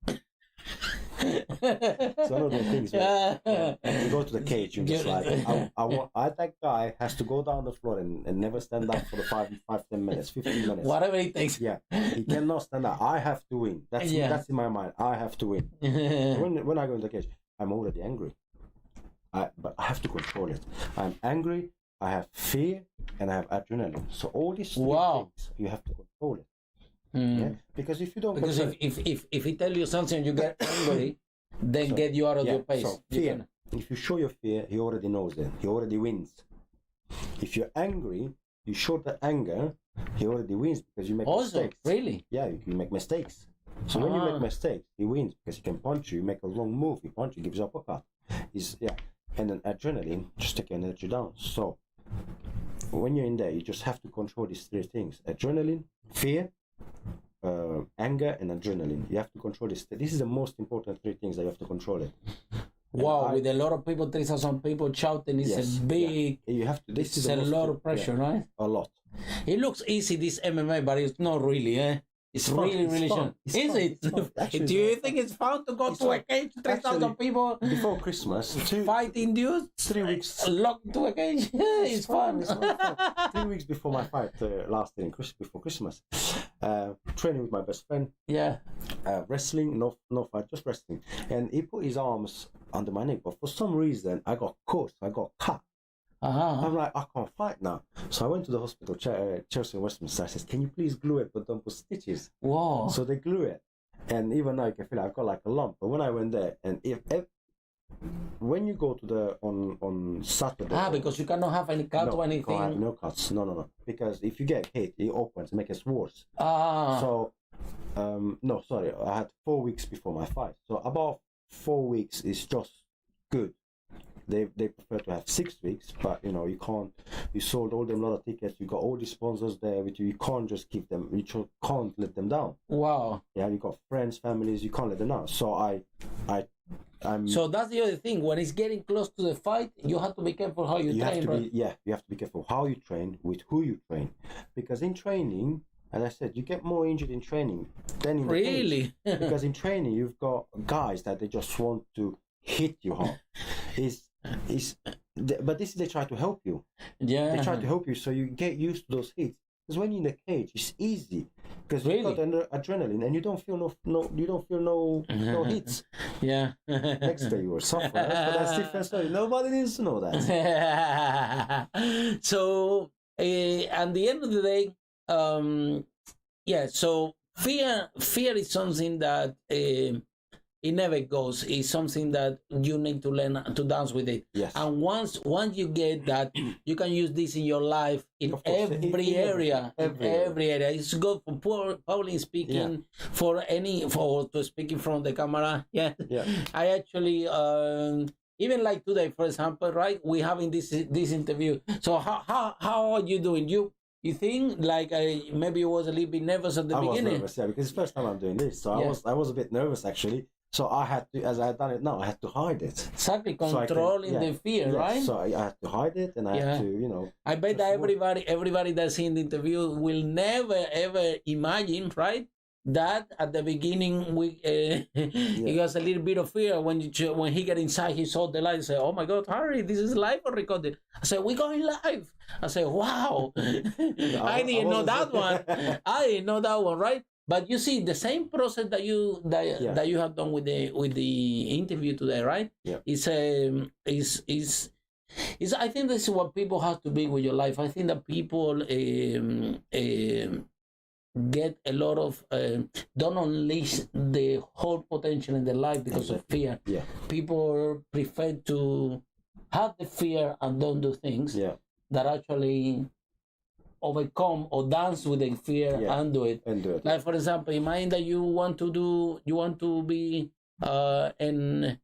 So one of the things where you go to the cage, you're just like, that guy has to go down the floor and never stand up for the 5-10 minutes, 15 minutes.
Whatever it takes.
Yeah, he cannot stand up. I have to win. That's in my mind. I have to win. When I go into the cage, I'm already angry. But I have to control it. I'm angry, I have fear, and I have adrenaline. So all these three things, you have to control it. Yeah? Because if you don't,
if he tell you something, you get angry, then get you out of your pace.
So fear. If you show your fear, he already knows it. He already wins. If you're angry, you show the anger, he already wins because you make mistakes.
Really?
Yeah, you make mistakes. So when you make mistakes, he wins because he can punch you. You make a wrong move, he punch you, gives you a uppercut. And then adrenaline just take your energy down. So when you're in there, you just have to control these three things: adrenaline, fear, anger, and adrenaline. You have to control this. This is the most important three things that you have to control it.
Wow, with a lot of people, 3,000 people shouting, it's a big.
You have to. This is
a lot of pressure, right?
A lot.
It looks easy, this MMA, but it's not really. It's
fun.
really,
It's
really
fun.
fun.
It's
Is
fun.
it?
It's fun. Actually,
Do you think it's fun to go
It's
to a
fun.
cage, 3,000
Actually,
people
before Christmas,
fighting dudes,
3 weeks.
locked into a cage? It's fun.
It's fun. 3 weeks before my fight, last year, before Christmas, training with my best friend.
Yeah.
Wrestling, no fight, just wrestling. And he put his arms under my neck, but for some reason, I got caught. I got cut.
Uh-huh.
I'm like, I can't fight now. So I went to the hospital, Chelsea in Westminster. I said, can you please glue it, but don't put stitches?
Whoa.
So they glue it. And even now you can feel I've got like a lump. But when I went there, and when you go to on Saturday,
because you cannot have any cut or anything.
Can't have no cuts. No. Because if you get hit, it opens, make it worse. So, no, sorry, I had 4 weeks before my fight. So about 4 weeks is just good. They prefer to have 6 weeks, but you can't. You sold all them lot of tickets. You got all the sponsors there with you. You can't just keep them. You can't let them down.
Wow.
Yeah, you got friends, families. You can't let them down. So I'm.
So that's the other thing. When it's getting close to the fight, you have to be careful how you train.
Have to
right?
you have to be careful how you train, with who you train, because in training, as I said, you get more injured in training than in the
Really?
cage. Because in training, you've got guys that they just want to hit you hard. But they try to help you.
Yeah.
They try to help you, so you get used to those hits. Because when you're in the cage, it's easy because
Really?
you've got adrenaline and you don't feel no hits.
Yeah.
Next day you will suffer. But that's different story. Nobody needs to know that.
So, at the end of the day, so fear is something that it never goes. It's something that you need to learn to dance with it.
Yes.
And once you get that, you can use this in your life in every area. Every area. It's good for public speaking, for to speak in front of the camera. Yeah. I actually even like today, for example, right? We're having this interview. So how are you doing? You think like maybe you was a little bit nervous at the beginning?
I was nervous, because it's the first time I'm doing this, so I was a bit nervous actually. So I had to, as I had done it now, I had to hide it.
Exactly, controlling the fear, right?
So I had to hide it, and I had to,
I bet that everybody that's in the interview will never ever imagine, right? That at the beginning he has a little bit of fear when he got inside. He saw the light. He said, "Oh my God, Harry, this is live or recorded?" I said, "We're going live." I said, "Wow, I didn't know that one. I didn't know that one, right?" But you see, the same process that you have done with the interview today, right?
Yeah.
Is I think this is what people have to be with your life. I think that people get a lot of don't unleash the whole potential in their life because of fear.
Yeah.
People prefer to have the fear and don't do things that actually overcome or dance with the fear and do it. Like for example, imagine that you want to be an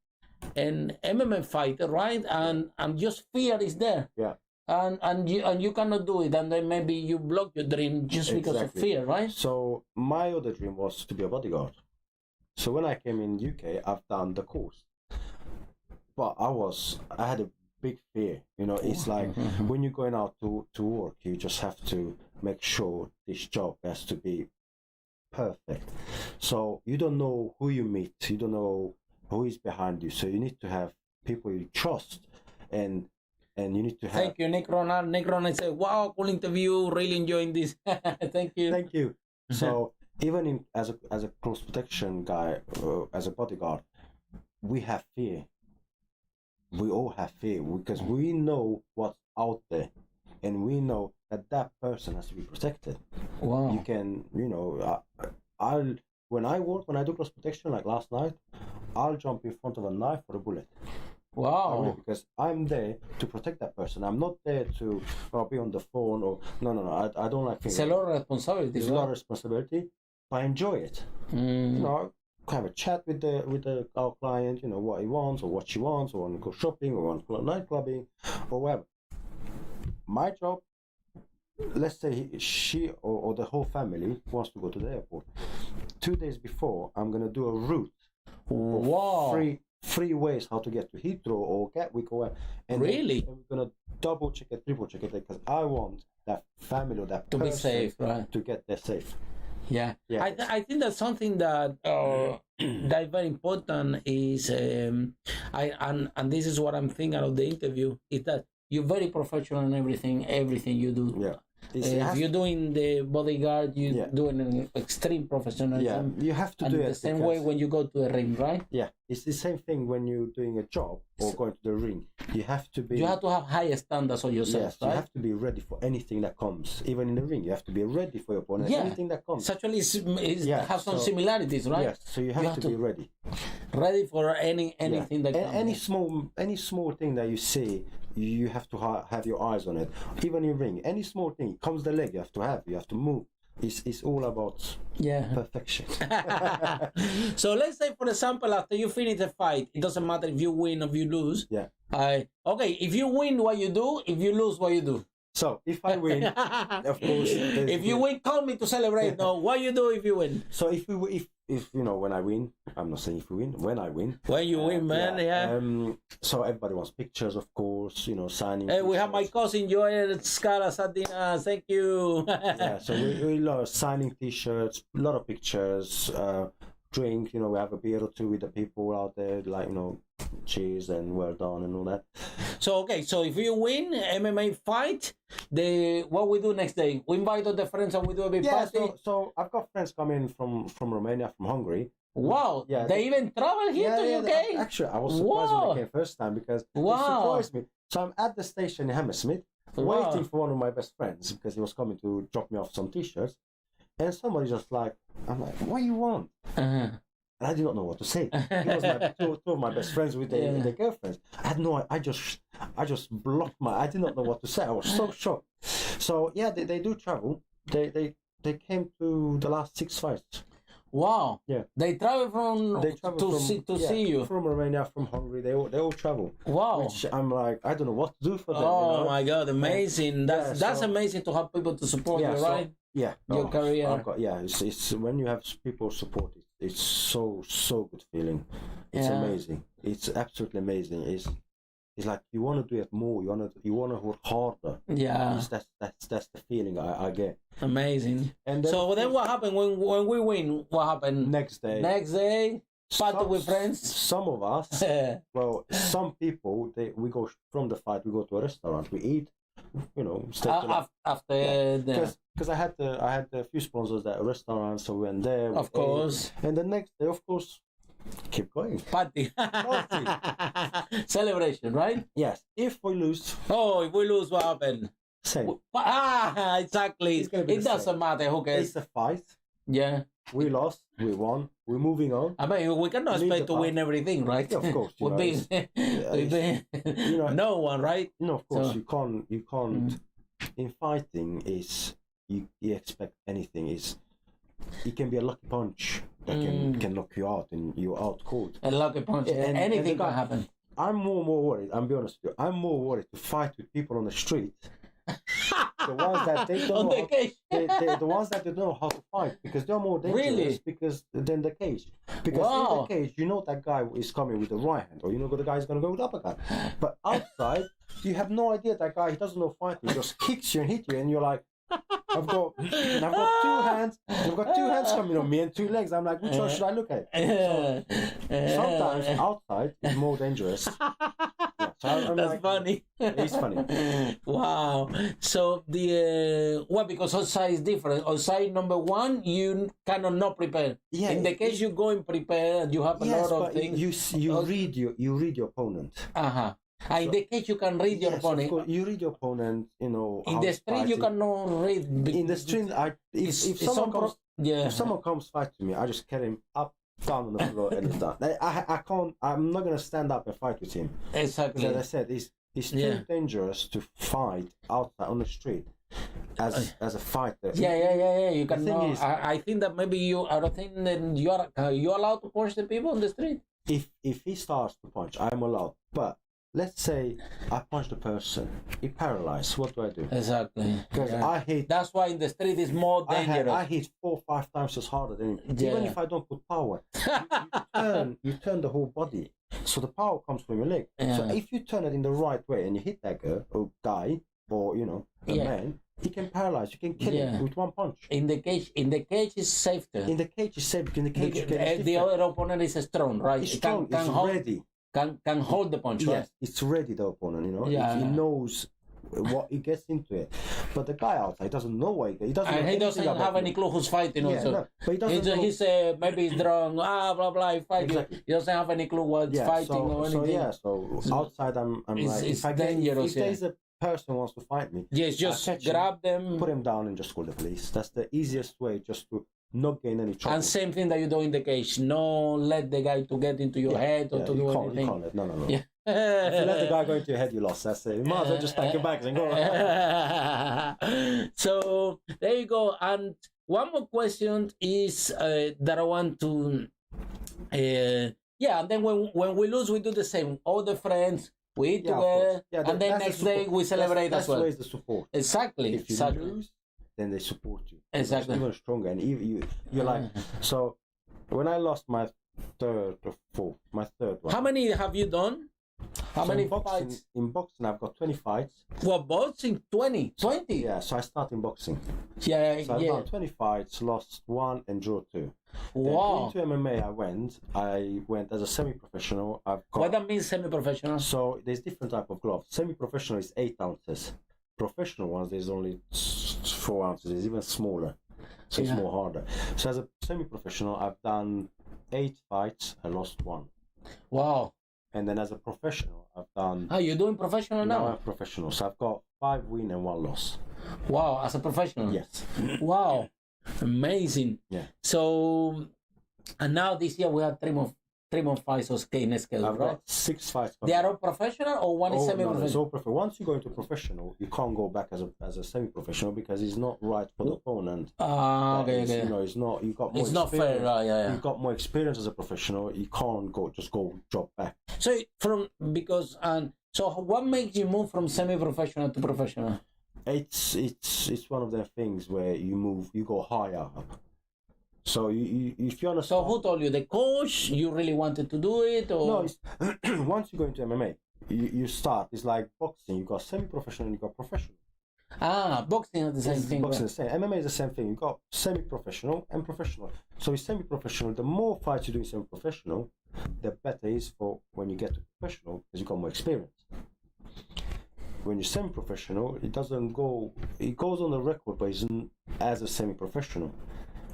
MMA fighter, right? And just fear is there.
Yeah.
And you cannot do it, and then maybe you block your dream just because of fear, right?
So my other dream was to be a bodyguard. So when I came in UK, I've done the course, but I had a big fear. It's like when you're going out to work, you just have to make sure this job has to be perfect. So you don't know who you meet, you don't know who is behind you. So you need to have people you trust, and you need to have.
Thank you, Nick Ronald. Nick Ronald said, "Wow, cool interview. Really enjoying this." Thank you.
Thank you. So even as a close protection guy, as a bodyguard, we have fear. We all have fear because we know what's out there, and we know that person has to be protected.
Wow.
You can, when I do close protection, like last night, I'll jump in front of a knife or a bullet.
Wow.
Because I'm there to protect that person. I'm not there to be on the phone or no. I don't like.
It's a lot of responsibility.
It's a lot of responsibility, but I enjoy it. Have a chat with our client. What he wants or what she wants, or want to go shopping, or want to go night clubbing, or whatever. My job. Let's say she or the whole family wants to go to the airport. 2 days before, I'm gonna do a route.
Wow.
Three ways how to get to Heathrow or Gatwick or whatever. And
really?
Then we're gonna double check it, triple check it, because I want that family or that
to
person
be safe, right?
To get there safe.
Yeah,
Yeah.
I think that's something that that very important is and this is what I'm thinking of the interview is that you're very professional in everything you do.
Yeah.
If you're doing the bodyguard, you're
Yeah.
doing an extreme professionalism.
You have to
and
do it
the same way when you go to a ring, right?
Yeah, it's the same thing when you're doing a job or going to the ring. You have to be.
You have to have higher standards on yourself,
Yes,
right?
you have to be ready for anything that comes. Even in the ring, you have to be ready for your opponent.
Yeah.
Anything that comes.
Actually, have some similarities, right?
Yes, so you have to be ready.
Ready for anything that comes.
Any small thing that you see, you have to have your eyes on it. Even in ring, any small thing comes the leg, you have to move. It's all about perfection.
So let's say, for example, after you finish a fight, it doesn't matter if you win or if you lose.
Yeah.
Okay, if you win, what you do? If you lose, what you do?
So if I win, of course.
If you win, call me to celebrate. No, what you do if you win?
So if when I win, I'm not saying if we win. When I win.
When you win, man, yeah.
So everybody wants pictures, of course. Signing.
Hey, we have my cousin Janos Csukas at dinner. Thank you.
Yeah, so we love signing T-shirts, a lot of pictures, drink. We have a beer or two with the people out there, like cheers and well done and all that.
So if you win MMA fight, what we do next day? We invite all the friends and we do a big party.
So I've got friends coming from Romania, from Hungary.
Wow! Yeah, they even travel here to UK.
Actually, I was surprised when they came first time because it surprised me. So I'm at the station in Hammersmith, waiting for one of my best friends because he was coming to drop me off some T-shirts, and somebody just I'm like, what do you want? And I did not know what to say. He was two of my best friends with their girlfriends. I had no. I just blocked I did not know what to say. I was so shocked. So yeah, they do travel. They came to the last 6 fights.
Wow.
Yeah.
They travel to see you.
From Romania, from Hungary. They all travel.
Wow.
Which I'm like, I don't know what to do for them.
Oh my God, amazing. That's amazing to have people to support you, right? Your career.
It's when you have people support it. It's so good feeling. It's amazing. It's absolutely amazing. It's like you want to do it more. You want to work harder. Yeah. That's the feeling I get.
Amazing. And then what happened when we win? What happened
next day?
Party with friends.
Some of us. Well, some people we go from the fight. We go to a restaurant. We eat.
After
because I had a few sponsors at a restaurant, so we went there.
Of course.
And the next day, of course, keep going.
Party. Celebration, right?
Yes. If we lose.
Oh, if we lose, what happened?
Same.
Exactly. It doesn't matter. Who cares?
It's a fight.
Yeah.
We lost. We won. We're moving on.
I mean, we cannot expect to win everything, right?
Yeah, of course.
No one, right?
No, of course. You can't. In fighting, you expect anything. It can be a lucky punch that can knock you out and you're out cold.
A lucky punch. Anything can happen.
I'm more worried. I'll be honest with you. I'm more worried to fight with people on the street. The ones that they don't know the ones that they don't know how to fight, because they're more dangerous than the cage. Because in the cage, that guy is coming with the right hand, or the guy is going to go with the uppercut. But outside, you have no idea that guy. He doesn't know fighting. He just kicks you and hits you, and you're like, I've got 2 hands. I've got 2 hands coming on me and 2 legs. I'm like, which one should I look at? So, sometimes outside is more dangerous.
That's funny.
It's funny.
Wow. So because outside is different. Outside, number one, you cannot not prepare. Yeah. In the case you go and prepare, and you have a lot of things.
You read your opponent.
In the cage, you can read your opponent.
Of course, you read your opponent. In
the street, you cannot read.
In the street, if someone comes fight to me, I just carry him up, down on the floor, and it's done. I can't. I'm not gonna stand up and fight with him.
Exactly.
As I said, it's too dangerous to fight outside on the street as a fighter.
Yeah. You can. I think that maybe I don't think that you're allowed to punch the people on the street.
If he starts to punch, I'm allowed, but. Let's say I punch the person, he paralyzed. What do I do?
Exactly.
Because I hit.
That's why in the street is more dangerous.
I hit 4 or 5 times as harder than him. Even if I don't put power, you turn the whole body, so the power comes from your leg. So if you turn it in the right way and you hit that girl or guy, or a man, he can paralyze. You can kill him with one punch.
In the cage is safer.
In the cage is safe. In the cage,
the other opponent is strong, right?
He's strong. It's ready.
Can hold the punch, right?
Yes, it's ready. The opponent,
Yeah.
he knows what he gets into it. But the guy outside doesn't know what he doesn't.
And he doesn't have any clue who's fighting.
Yeah,
also,
no, but he doesn't.
He's maybe he's drunk. Blah blah. He fight
Exactly.
He doesn't have any clue what's fighting or anything.
So outside, I'm like,
it's
if
dangerous.
there's a person who wants to fight me,
Yes, just grab them.
put him down, and just call the police. That's the easiest way, just to not gain any trouble.
And same thing that you do in the cage. No, let the guy to get into your head or to do anything.
You can't let, no.
Yeah.
If you let the guy go into your head, you lost. That's it. You might as well just pack your bags and go.
So there you go. And one more question is that I want to. And then when we lose, we do the same. All the friends. We eat together, and then next day we celebrate as well.
That's the support.
Exactly.
If you lose, then they support you.
Exactly.
It's even stronger, and you're like. So when I lost my third one.
How many have you done? How many fights?
In boxing, I've got 20 fights.
Well, boxing 20.
Yeah, so I started in boxing.
Yeah,
so I've done 20 fights, lost 1 and drew 2.
Wow.
Then into MMA, I went as a semi-professional.
What that means, semi-professional?
So there's different type of gloves. Semi-professional is 8 ounces. Professional ones, there's only 4 ounces. It's even smaller, so it's more harder. So as a semi-professional, I've done 8 fights. I lost 1.
Wow.
And then as a professional, I've done.
You're doing professional now?
Now I'm professional, so I've got 5 wins and 1 loss.
Wow, as a professional?
Yes.
Wow, amazing.
Yeah.
So, and now this year we have 3 more fights on schedule,
I've
right?
got 6 fights.
They are all professional or one is semi-professional?
No, it's all professional. Once you go into professional, you can't go back as a semi-professional because it's not right for the opponent.
Okay.
It's not. You got more.
It's not fair, right? Yeah.
You've got more experience as a professional. You can't go drop back.
So so what makes you move from semi-professional to professional?
It's one of the things where you go higher up. So if you understand.
So who told you? The coach? You really wanted to do it, or
no? Once you go into MMA, you start. It's like boxing. You got semi-professional and you got professional.
Boxing is the same thing.
Boxing is the same. MMA is the same thing. You got semi-professional and professional. So it's semi-professional. The more fights you do in semi-professional, the better it is for when you get to professional because you got more experience. When you're semi-professional, it doesn't go. It goes on the record, but it's as a semi-professional.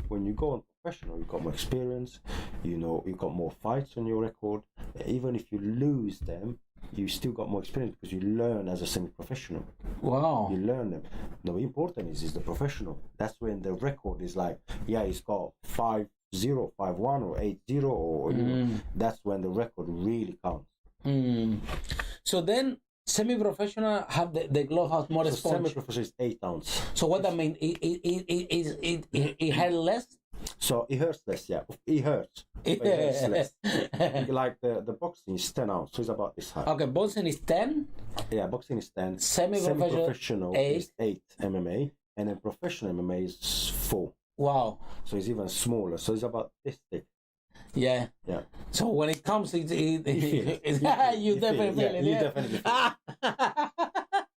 When you go on professional, you've got more experience, you've got more fights on your record. Even if you lose them, you still got more experience because you learn as a semi-professional.
Wow.
You learn them. The important is the professional. That's when the record is like, he's got 5-0, 5-1 or 8-0 or that's when the record really counts.
So then semi-professional have the glove has more sponge.
Semi-professional is 8 ounces.
So what that means? It hurt less.
So it hurts less, yeah. It hurts. But it hurts less. Like the boxing is 10 ounces, so it's about this high.
Okay, boxing is 10.
Yeah, boxing is 10.
Semi-professional
is 8 MMA, and then professional MMA is 4.
Wow.
So it's even smaller. So it's about this thick.
Yeah.
Yeah.
So when it comes, you definitely feel it.
You definitely feel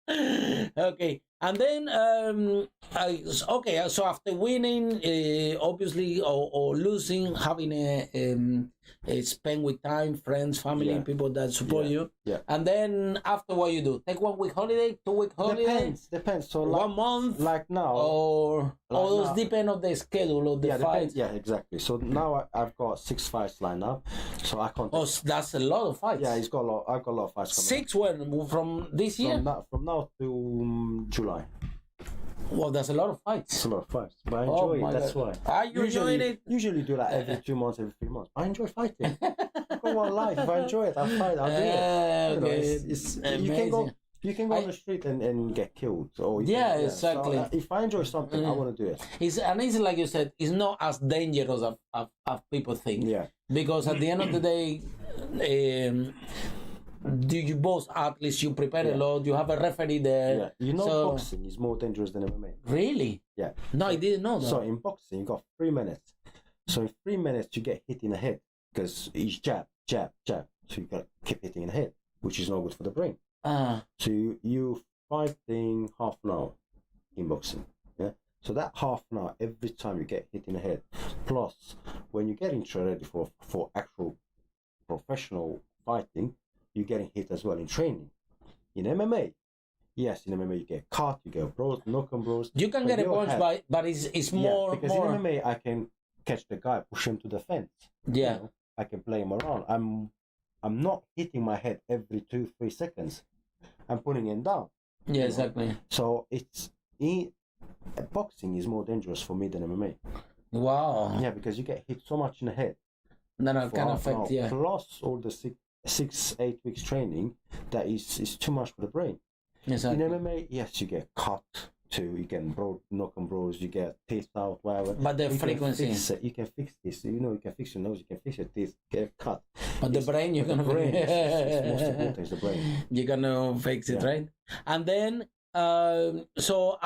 it. Okay. And then, so after winning, obviously, or losing, having a spend with time, friends, family, people that support you.
Yeah.
And then after what you do, take 1 week holiday, 2 week holiday?
Depends. So
1 month?
Like now.
Or those depend on the schedule of the fights?
Yeah, exactly. So now I've got 6 fights lined up. So I can't.
Oh, that's a lot of fights.
Yeah, I've got a lot of fights coming
6 when? From this year?
From now to July.
Well, that's a lot of fights.
It's a lot of fights, but I enjoy it. That's why.
Are you enjoying it?
Usually do like every 2 months, every 3 months. I enjoy fighting. I've got one life. If I enjoy it, I'll fight. I'll do it. You can go on the street and get killed. Or
exactly.
So, if I enjoy something, I want to do it.
It's like you said, it's not as dangerous as people think.
Yeah.
Because at the end of the day, do you both athletes, you prepare a lot, you have a referee there.
Yeah. Boxing is more dangerous than MMA.
Really?
Yeah.
No, I didn't know that.
So in boxing, you got 3 minutes. So in 3 minutes, you get hit in the head because each jab. So you got to keep hitting in the head, which is not good for the brain. So you fighting half an hour in boxing. Yeah. So that half an hour every time you get hit in the head, plus when you're getting ready for actual professional fighting, you're getting hit as well in training. In MMA, yes, in MMA you get cut, you get bros, knock on bros.
You can get a punch, but it's more.
Because
more...
in MMA I can catch the guy, push him to the fence.
Yeah.
You know? I can play him around. I'm not hitting my head every 2-3 seconds. I'm putting him down.
Yeah, exactly.
Know? So boxing is more dangerous for me than MMA.
Wow.
Yeah, because you get hit so much in the head.
No, can affect. Yeah.
Plus all the 6-8 weeks training, that is too much for the brain.
Exactly.
In MMA, yes, you get cut too. You get knock on bros. You get teeth out, whatever.
But the frequency.
You can fix this. You can fix your nose. You can fix your teeth. Get cut.
But the brain, you're gonna.
Brain. It's most important. Is the brain.
You're gonna fix it, right? And then. So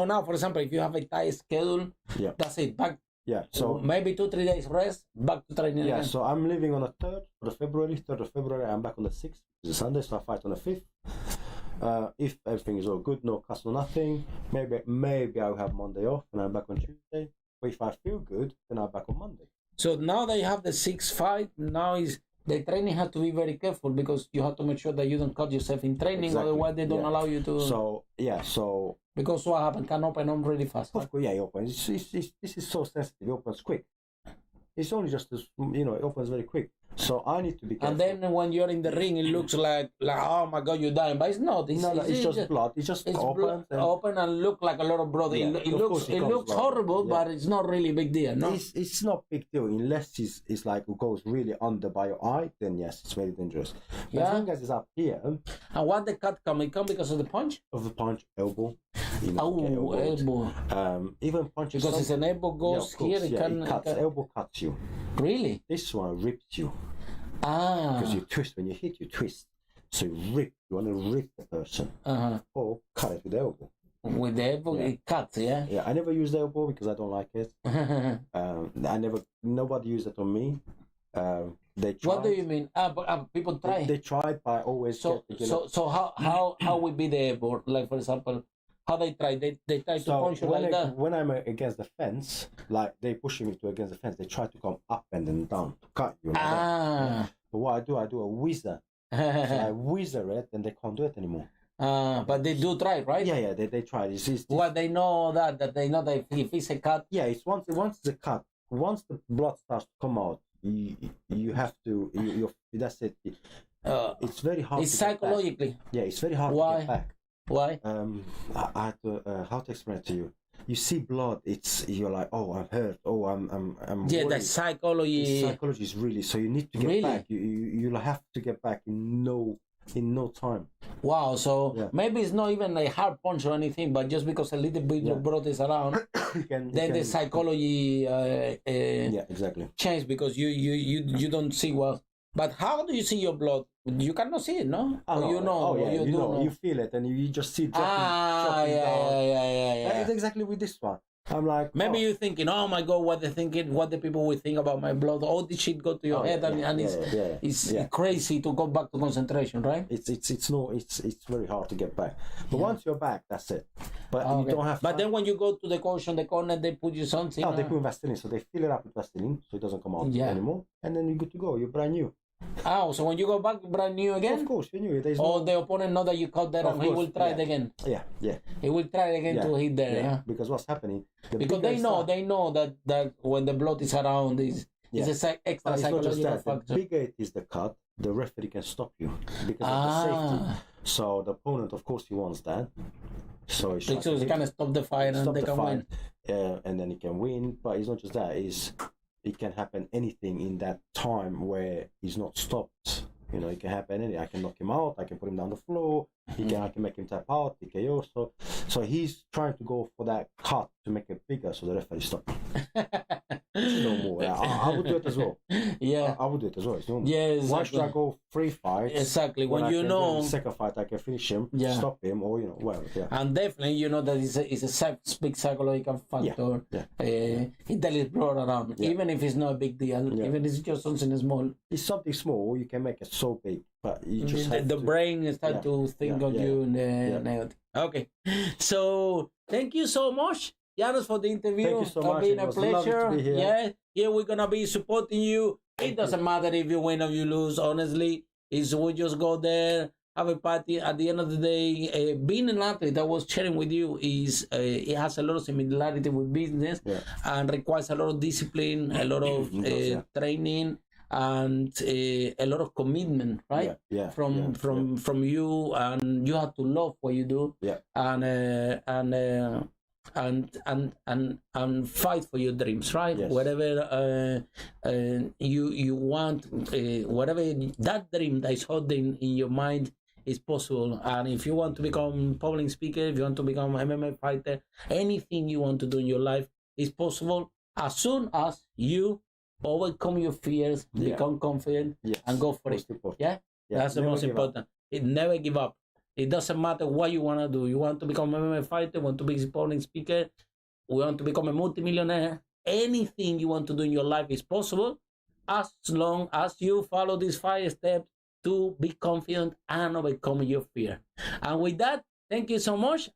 now, for example, if you have a tight schedule, that's it. Back.
Yeah. So
maybe 2-3 days rest, back to training.
Yeah.
Again.
So I'm leaving on the 3rd of February. 3rd of February, I'm back on the 6th. It's a Sunday, so I fight on the 5th. If everything is all good, no cuts, no nothing, maybe I'll have Monday off and I'm back on Tuesday. But if I feel good, then I'm back on Monday. So
now that you have the 6th fight, now is. The training had to be very careful because you have to make sure that you don't cut yourself in training, otherwise they don't allow you to.
So
because what happened can open up really fast.
Of course, it opens. This is so sensitive. It opens quick. It's only just this, it opens very quick. So I need to be careful.
And then when you're in the ring, it looks like oh my God, you're dying, but it's not.
It's just blood. It's just
open and look like a lot of blood.
Yeah,
it looks horrible, but it's not really a big deal. No,
it's not big deal unless it's like it goes really under by your eye. Then yes, it's very dangerous. But as long as it's up here.
And what the cut come? It come because of the punch.
Of the punch, elbow.
Elbow.
Even punches.
Because it's an elbow goes here.
It cuts. Elbow cuts you.
Really?
This one rips you.
Because
you twist when you hit, you twist. So you want to rip the person, or cut it with the elbow.
With the elbow, it cuts, yeah.
Yeah, I never use the elbow because I don't like it. Nobody used it on me. They tried.
What do you mean? But people try.
They tried, but I always.
So how would be the elbow? Like for example. How they try? They try to punch you like that.
When I'm against the fence, like they pushing me to against the fence, they try to come up and then down to cut you. Like that. Yeah. But what I do a whizzer. So I whizzer it, and they can't do it anymore.
But they do try, right?
Yeah. They try. It's
they know that they know that if it's a cut.
Yeah, it's once the cut. Once the blood starts to come out, you have to. That's it. It's very hard.
It's psychologically.
Yeah, it's very hard to get back.
Why?
I how to explain it to you? You see blood, you're like, oh, I'm hurt. Oh, I'm
yeah,
worried.
the psychology.
The psychology is really so. You need to get back. You'll have to get back in no time.
Wow. So maybe it's not even a hard punch or anything, but just because a little bit of blood is around, the psychology.
Exactly.
Change because you don't see well. But how do you see your blood? You cannot see it, no?
You feel it, and you just see it dropping down. It's exactly with this one. I'm like,
maybe you're thinking, oh my God, what the people will think about my blood. All this shit go to your head, and it's crazy to go back to concentration, right?
It's very hard to get back. But once you're back, that's it. But you don't have.
But then when you go to the coach on the corner, they put you something.
No, they put Vaseline, so they fill it up with Vaseline, so it doesn't come out anymore, and then you're good to go. You're brand new.
So when you go back, brand new again?
Of course, you're new.
The opponent know that you cut that off. He will try it again.
Yeah.
He will try it again to hit there. Yeah.
Because what's happening?
Because they know that when the blood is around, it's an extra psychological factor.
The bigger it is the cut, the referee can stop you because of the safety. So the opponent, of course, he wants that. So he
can stop the fight and they can win.
And then he can win. But it's not just that. It can happen anything in that time where he's not stopped. It can happen anything. I can knock him out. I can put him down the floor. I can make him tap out. TKO. So he's trying to go for that cut to make it bigger, so the referee stops. No more. I would do it as well.
Yeah,
I would do it as well. It's normal.
Yeah, exactly.
Why should I go 3 fights?
Exactly. When you know
the second fight, I can finish him, stop him, or whatever. Yeah.
And definitely, that it's a big psychological factor. It delivers blood around, even if it's not a big deal, even if it's just something small.
It's something small. You can make it so big. but you just have
the
to,
brain start to think of you in the negative. Okay, so thank you so much, Janos, for the interview.
Thank you so much.
Been
It
a
was lovely
pleasure.
to be here.
Yeah, we're gonna be supporting you.
Thank
It doesn't matter if you win or you lose. Honestly, is we just go there, have a party. At the end of the day, being an athlete, that was sharing with you, is it has a lot of similarity with business, and requires a lot of discipline, a lot of training, and a lot of commitment, right? From you, and you have to love what you do, and fight for your dreams, right? Whatever you want, whatever that dream that is holding in your mind is possible. And if you want to become public speaker, if you want to become MMA fighter, anything you want to do in your life is possible as soon as you overcome your fears, become confident, and go for it. That's the most important. It never give up. It doesn't matter what you want to do. You want to become a MMA fighter, want to be a public speaker, we want to become a multimillionaire. Anything you want to do in your life is possible, as long as you follow these 5 steps to be confident and overcome your fear. And with that, thank you so much.